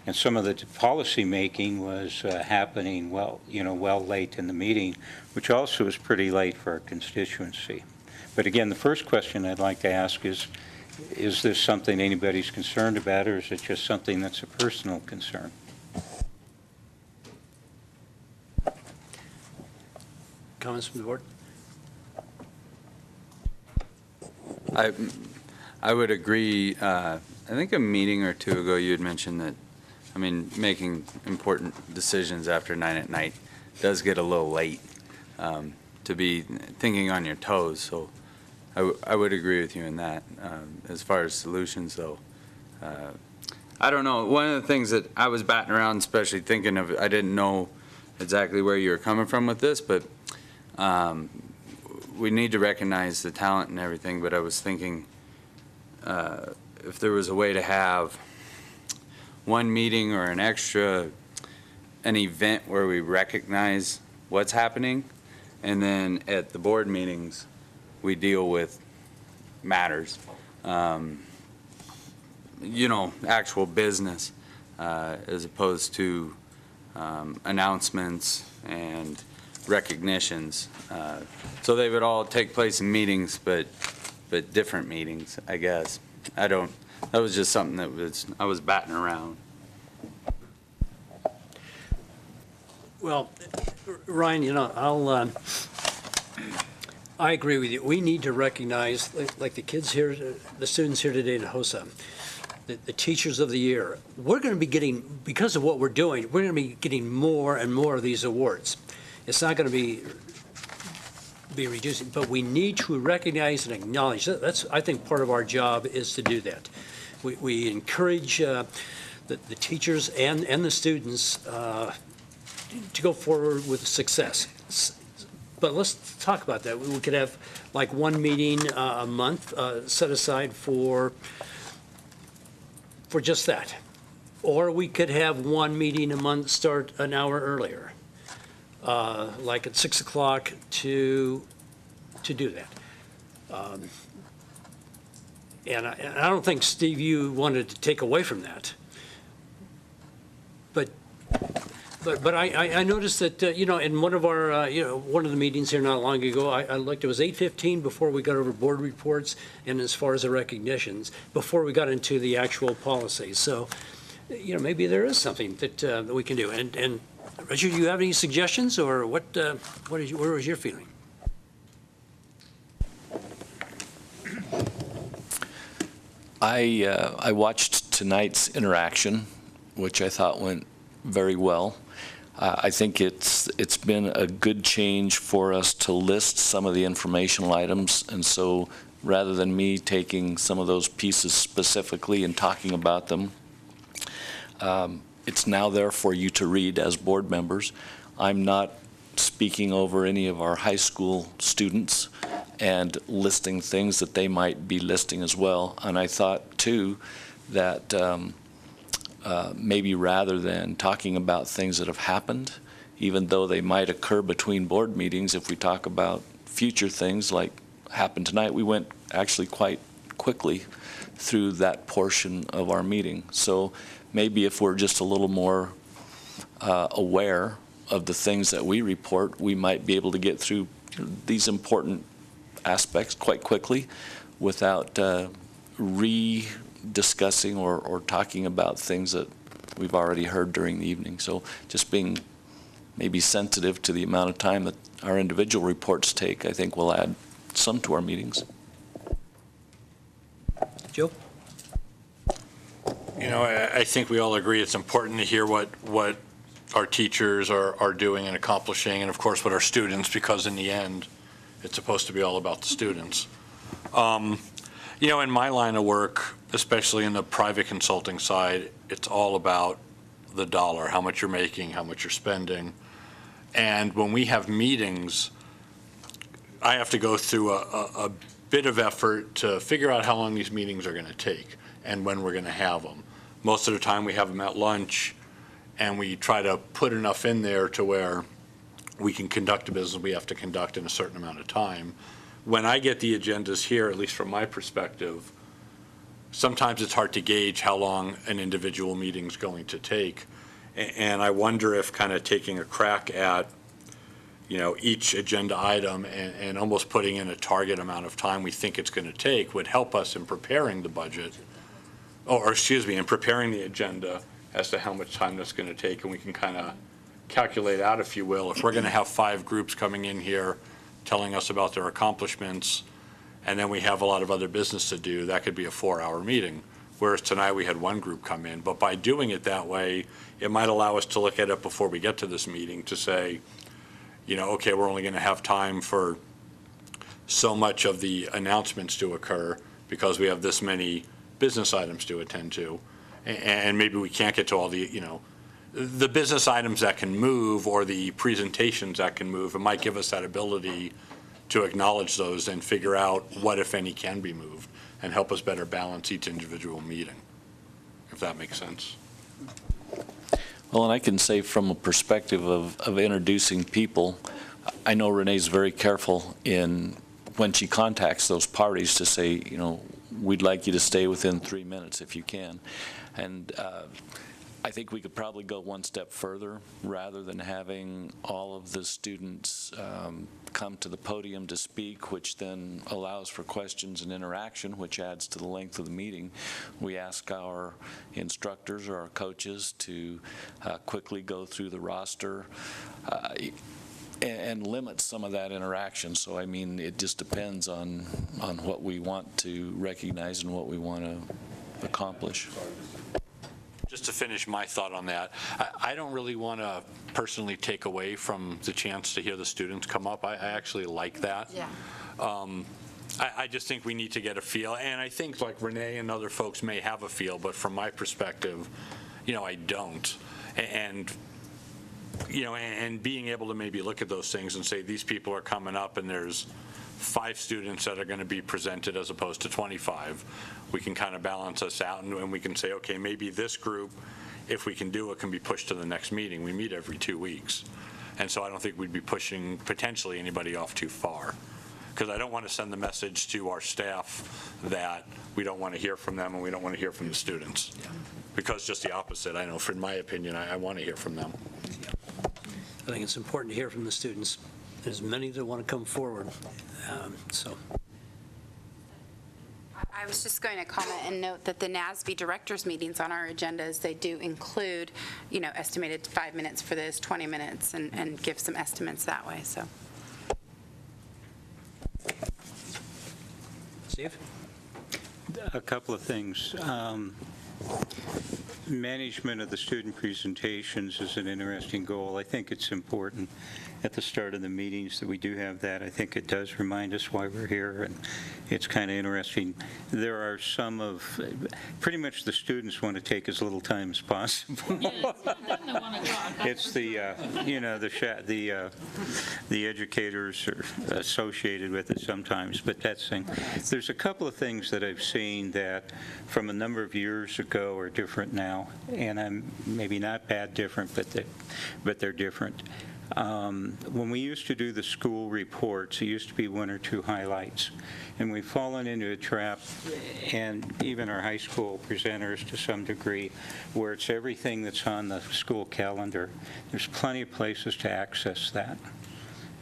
And some of the policy making was happening well late in the meeting, which also is pretty late for our constituency. But again, the first question I'd like to ask is this something anybody's concerned about, or is it just something that's a personal concern? Comments from the board? I would agree. I think a meeting or two ago you had mentioned that, making important decisions after 9 at night does get a little late to be thinking on your toes. So I would agree with you in that. As far as solutions, though, I don't know. One of the things that I was batting around, especially thinking of, I didn't know exactly where you were coming from with this, but we need to recognize the talent and everything. But I was thinking if there was a way to have one meeting or an event where we recognize what's happening, and then at the board meetings we deal with matters, actual business, as opposed to announcements and recognitions. So they would all take place in meetings, but different meetings, I guess. That was just something I was batting around. Well, Ryan, you know, I agree with you. We need to recognize, like the kids here, the students here today at HOSA, the teachers of the year. We're going to be getting, because of what we're doing, we're going to be getting more and more of these awards. It's not going to be reducing, but we need to recognize and acknowledge. That's, I think, part of our job is to do that. We encourage the teachers and the students to go forward with success. But let's talk about that. We could have like one meeting a month set aside for just that. Or we could have one meeting a month start an hour earlier, like at 6 o'clock to do that. And I don't think, Steve, you wanted to take away from that. But I noticed that, you know, in one of our, you know, one of the meetings here not long ago, I looked, it was 8:15 before we got over board reports and as far as the recognitions, before we got into the actual policies. So, you know, maybe there is something that we can do. And Richard, you have any suggestions, or where was your feeling? I watched tonight's interaction, which I thought went very well. I think it's been a good change for us to list some of the informational items, and so rather than me taking some of those pieces specifically and talking about them, it's now there for you to read as board members. I'm not speaking over any of our high school students and listing things that they might be listing as well. And I thought, too, that maybe rather than talking about things that have happened, even though they might occur between board meetings, if we talk about future things like happened tonight, we went actually quite quickly through that portion of our meeting. So maybe if we're just a little more aware of the things that we report, we might be able to get through these important aspects quite quickly without discussing or talking about things that we've already heard during the evening. So just being maybe sensitive to the amount of time that our individual reports take, I think will add some to our meetings. Joe? You know, I think we all agree it's important to hear what our teachers are doing and accomplishing, and of course what our students, because in the end, it's supposed to be all about the students. You know, in my line of work, especially in the private consulting side, it's all about the dollar, how much you're making, how much you're spending. And when we have meetings, I have to go through a bit of effort to figure out how long these meetings are going to take and when we're going to have them. Most of the time we have them at lunch, and we try to put enough in there to where we can conduct the business we have to conduct in a certain amount of time. When I get the agendas here, at least from my perspective, sometimes it's hard to gauge how long an individual meeting's going to take. And I wonder if kind of taking a crack at, you know, each agenda item and almost putting in a target amount of time we think it's going to take would help us in preparing the budget, or excuse me, in preparing the agenda as to how much time that's going to take, and we can kind of calculate out, if you will, if we're going to have 5 groups coming in here telling us about their accomplishments, and then we have a lot of other business to do, that could be a 4-hour meeting. Whereas tonight we had one group come in. But by doing it that way, it might allow us to look at it before we get to this meeting to say, you know, okay, we're only going to have time for so much of the announcements to occur because we have this many business items to attend to. And maybe we can't get to all the, you know, the business items that can move or the presentations that can move. It might give us that ability to acknowledge those and figure out what, if any, can be moved and help us better balance each individual meeting, if that makes sense. Well, and I can say from a perspective of introducing people, I know Renee's very careful in when she contacts those parties to say, you know, we'd like you to stay within 3 minutes if you can. And I think we could probably go one step further rather than having all of the students come to the podium to speak, which then allows for questions and interaction, which adds to the length of the meeting. We ask our instructors or our coaches to quickly go through the roster and limit some of that interaction. So, I mean, it just depends on what we want to recognize and what we want to accomplish. Just to finish my thought on that, I don't really want to personally take away from the chance to hear the students come up. I actually like that. Yeah. I just think we need to get a feel, and I think like Renee and other folks may have a feel, but from my perspective, I don't. And being able to maybe look at those things and say, these people are coming up and there's 5 students that are going to be presented as opposed to 25, we can kind of balance us out, and we can say, okay, maybe this group, if we can do it, can be pushed to the next meeting. We meet every 2 weeks. And so I don't think we'd be pushing potentially anybody off too far, because I don't want to send the message to our staff that we don't want to hear from them and we don't want to hear from the students. Because just the opposite. I know, in my opinion, I want to hear from them. I think it's important to hear from the students. There's many that want to come forward. I was just going to comment and note that the NASB directors meetings on our agendas, they do include, estimated 5 minutes for this, 20 minutes, and give some estimates that way, so. Steve? A couple of things. Management of the student presentations is an interesting goal. I think it's important at the start of the meetings that we do have that. I think it does remind us why we're here, and it's kind of interesting. There are some of, pretty much the students want to take as little time as possible. It's the educators are associated with it sometimes, but that's thing. There's a couple of things that I've seen that from a number of years ago are different now, and I'm maybe not bad different, but they're different. When we used to do the school reports, it used to be 1 or 2 highlights, and we've fallen into a trap, and even our high school presenters to some degree, where it's everything that's on the school calendar. There's plenty of places to access that.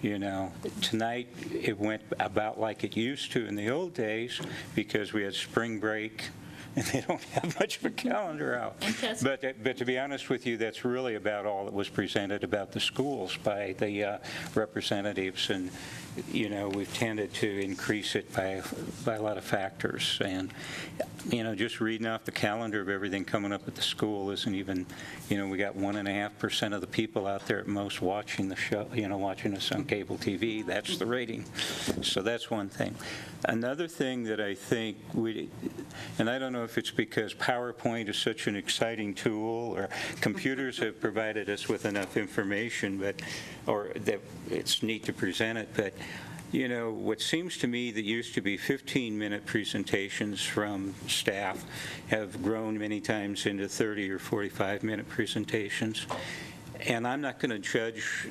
Tonight it went about like it used to in the old days because we had spring break and they don't have much of a calendar out. But to be honest with you, that's really about all that was presented about the schools by the representatives, and we've tended to increase it by a lot of factors. And just reading off the calendar of everything coming up at the school isn't even, we got 1.5% of the people out there at most watching the show, watching us on cable TV. That's the rating. So that's one thing. Another thing that I think and I don't know if it's because PowerPoint is such an exciting tool or computers have provided us with enough information, or that it's neat to present it, but what seems to me that used to be 15-minute presentations from staff have grown many times into 30 or 45-minute presentations. And I'm not going to judge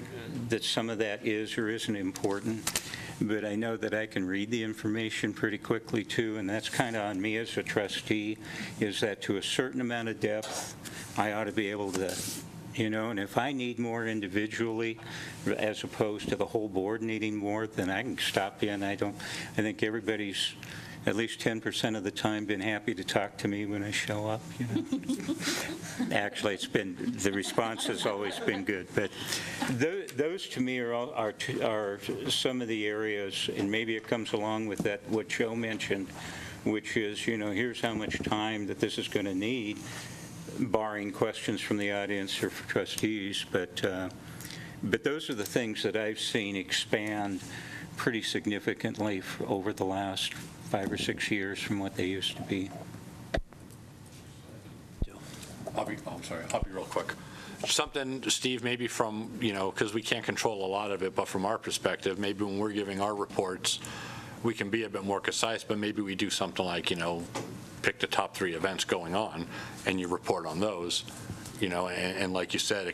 that some of that is or isn't important, but I know that I can read the information pretty quickly too, and that's kind of on me as a trustee, is that to a certain amount of depth, I ought to be able to, and if I need more individually as opposed to the whole board needing more, then I can stop in. I think everybody's at least 10% of the time been happy to talk to me when I show up. Actually, the response has always been good. But those to me are some of the areas, and maybe it comes along with that what Joe mentioned, which is here's how much time that this is going to need, barring questions from the audience or for trustees. But those are the things that I've seen expand pretty significantly over the last 5 or 6 years from what they used to be. I'll be real quick. Something, Steve, maybe from, because we can't control a lot of it, but from our perspective, maybe when we're giving our reports, we can be a bit more concise, but maybe we do something like, pick the top 3 events going on, and you report on those, and like you said,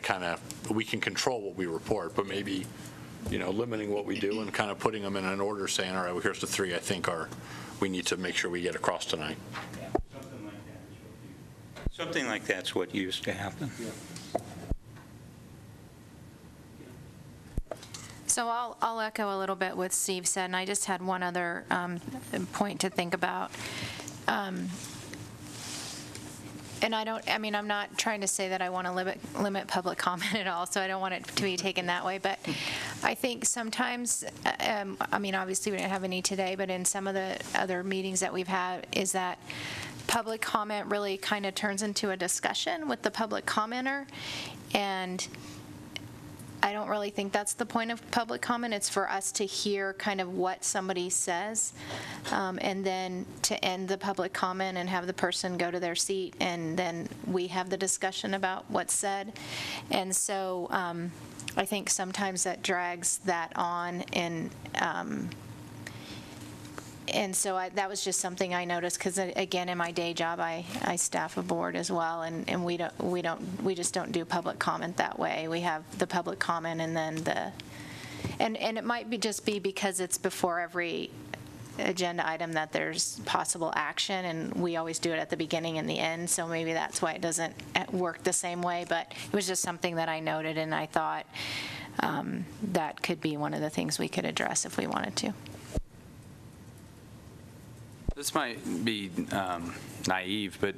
we can control what we report, but maybe, limiting what we do and kind of putting them in an order, saying, all right, well, here's the 3 I think we need to make sure we get across tonight. Something like that's what used to happen. So I'll echo a little bit what Steve said, and I just had one other point to think about. And I'm not trying to say that I want to limit public comment at all, so I don't want it to be taken that way, but I think sometimes, obviously we didn't have any today, but in some of the other meetings that we've had, is that public comment really kind of turns into a discussion with the public commenter, and I don't really think that's the point of public comment. It's for us to hear kind of what somebody says, and then to end the public comment and have the person go to their seat, and then we have the discussion about what's said. And so I think sometimes that drags that on, and so that was just something I noticed, because again, in my day job, I staff a board as well, and we just don't do public comment that way. We have the public comment, and then and it might be because it's before every agenda item that there's possible action, and we always do it at the beginning and the end, so maybe that's why it doesn't work the same way, but it was just something that I noted, and I thought that could be one of the things we could address if we wanted to. This might be naive, but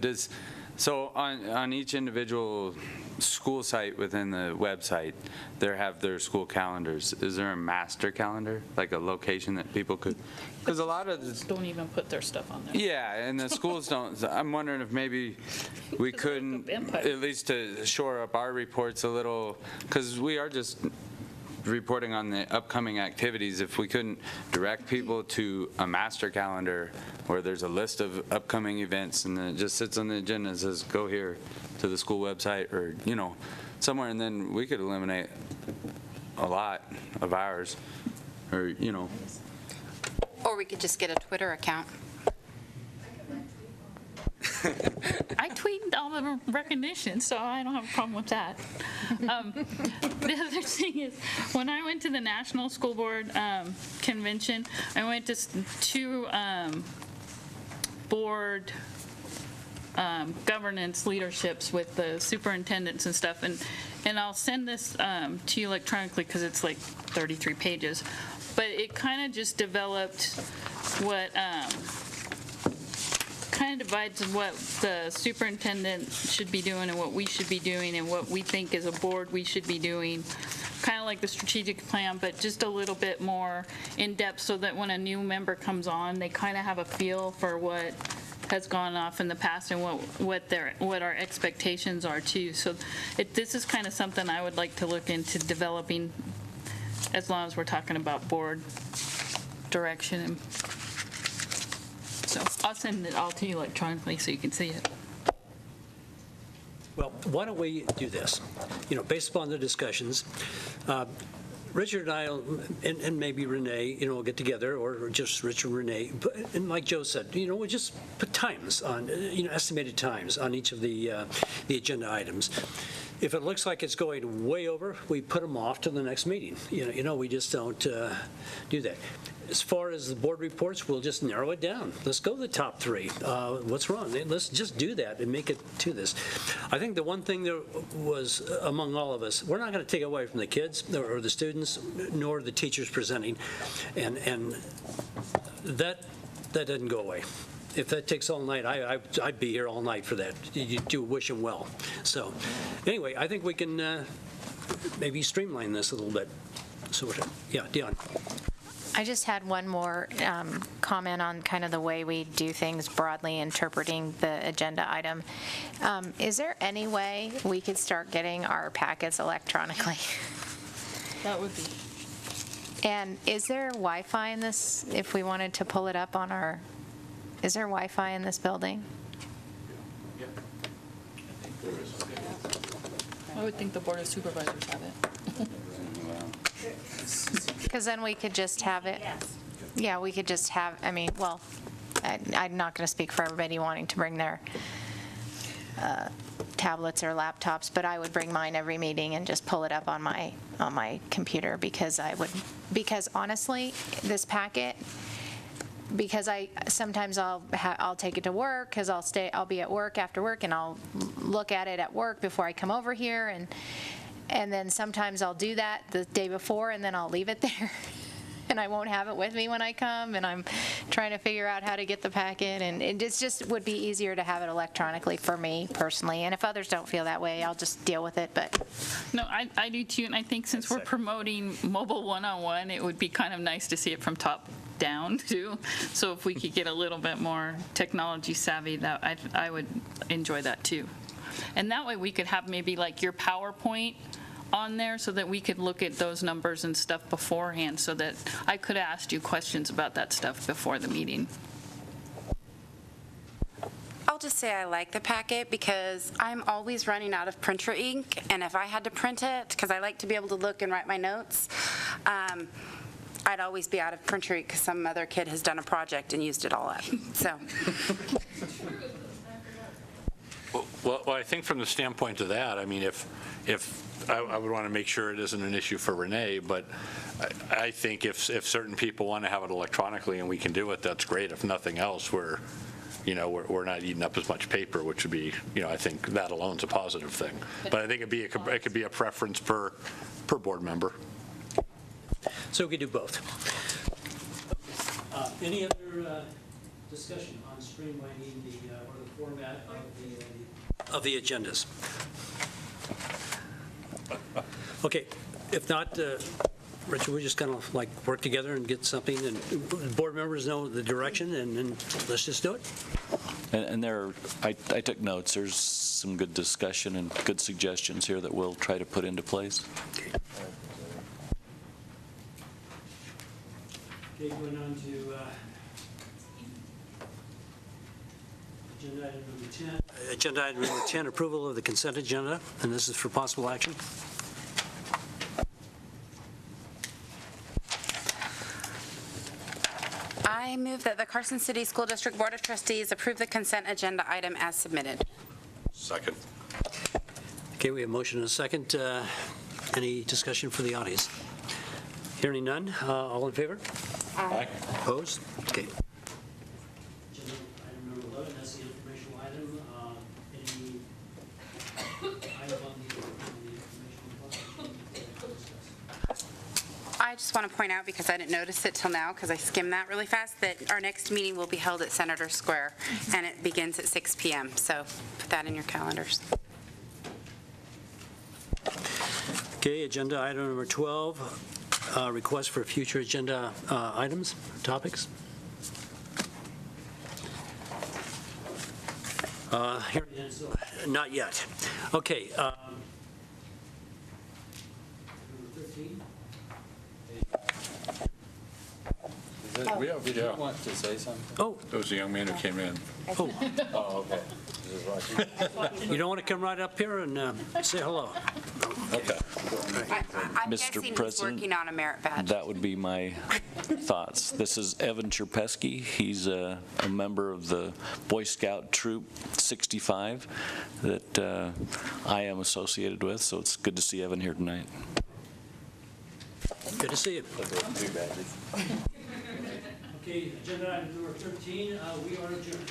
so on each individual school site within the website, they have their school calendars. Is there a master calendar, like a location that people could? Because a lot of don't even put their stuff on there. Yeah, and the schools don't. I'm wondering if maybe we couldn't, at least to shore up our reports a little, because we are just reporting on the upcoming activities. If we couldn't direct people to a master calendar where there's a list of upcoming events and then it just sits on the agenda and says go here to the school website, or somewhere, and then we could eliminate a lot of hours, or Or we could just get a Twitter account. I tweet all the recognition, so I don't have a problem with that. The other thing is, when I went to the National School Board Convention, I went to two board governance leaderships with the superintendents and stuff, and I'll send this to you electronically because it's like 33 pages, but it kind of just developed what kind of divides what the superintendent should be doing and what we should be doing and what we think as a board we should be doing, kind of like the strategic plan, but just a little bit more in depth, so that when a new member comes on, they kind of have a feel for what has gone off in the past and what our expectations are too. So this is kind of something I would like to look into developing, as long as we're talking about board direction. And so I'll send it all to you electronically so you can see it. Well, why don't we do this? Based upon the discussions, Richard and I, and maybe Renee, will get together, or just Richard and Renee, and like Joe said, we'll just put times on, estimated times on each of the agenda items. If it looks like it's going way over, we put them off to the next meeting. We just don't do that. As far as the board reports, we'll just narrow it down. Let's go to the top three. What's wrong? Let's just do that and make it to this. I think the one thing that was among all of us, we're not going to take away from the kids or the students, nor the teachers presenting, and that doesn't go away. If that takes all night, I'd be here all night for that. You do wish them well. So anyway, I think we can maybe streamline this a little bit. So yeah, Dion. I just had one more comment on kind of the way we do things broadly, interpreting the agenda item. Is there any way we could start getting our packets electronically? That would be. And is there Wi-Fi in this, if we wanted to pull it up on our, is there Wi-Fi in this building? Yeah. I would think the Board of Supervisors have it. Because then we could just have it. Yeah, we could just have, I'm not going to speak for everybody wanting to bring their tablets or laptops, but I would bring mine every meeting and just pull it up on my computer, because honestly, this packet, because sometimes I'll take it to work, because I'll be at work after work, and I'll look at it at work before I come over here, and then sometimes I'll do that the day before, and then I'll leave it there. And I won't have it with me when I come, and I'm trying to figure out how to get the packet, and it just would be easier to have it electronically for me personally, and if others don't feel that way, I'll just deal with it, but. No, I do too, and I think since we're promoting mobile one-on-one, it would be kind of nice to see it from top down too. So if we could get a little bit more technology savvy, that I would enjoy that too. And that way we could have maybe like your PowerPoint on there so that we could look at those numbers and stuff beforehand, so that I could have asked you questions about that stuff before the meeting. I'll just say I like the packet because I'm always running out of printer ink, and if I had to print it, because I like to be able to look and write my notes, I'd always be out of printer ink because some other kid has done a project and used it all up. So. Well, I think from the standpoint of that, I mean, if I would want to make sure it isn't an issue for Renee, but I think if certain people want to have it electronically and we can do it, that's great. If nothing else, we're not eating up as much paper, which would be, I think that alone's a positive thing. But I think it could be a preference per board member. So we could do both. Any other discussion on streamlining the format of the agendas? Okay, if not, Richard, we just kind of like work together and get something, and board members know the direction, and then let's just do it. And I took notes. There's some good discussion and good suggestions here that we'll try to put into place. Okay, going on to agenda item number 10. Agenda item number 10, approval of the consent agenda, and this is for possible action. I move that the Carson City School District Board of Trustees approve the consent agenda item as submitted. Second. Okay, we have a motion and a second. Any discussion for the audience? Hearing none, all in favor? Aye. Opposed? Okay. Agenda item number 11, that's the informational item. Any item on the informational discuss? I just want to point out, because I didn't notice it till now, because I skimmed that really fast, that our next meeting will be held at Senator Square, and it begins at 6 p.m., so put that in your calendars. Okay, agenda item number 12, request for future agenda items, topics. Here, not yet. Okay. Number 13. We have, Did you want to say something? Oh. There was a young man who came in. Oh. Oh, okay. You don't want to come right up here and say hello? Okay. I'm Mr. guessing he's President, working on a merit badge. that would be my thoughts. This is Evan Cherpesky. He's a member of the Boy Scout Troop 65 that I am associated with, so it's good to see Evan here tonight. Good to see you. Okay, agenda item number 13, we are adjourned.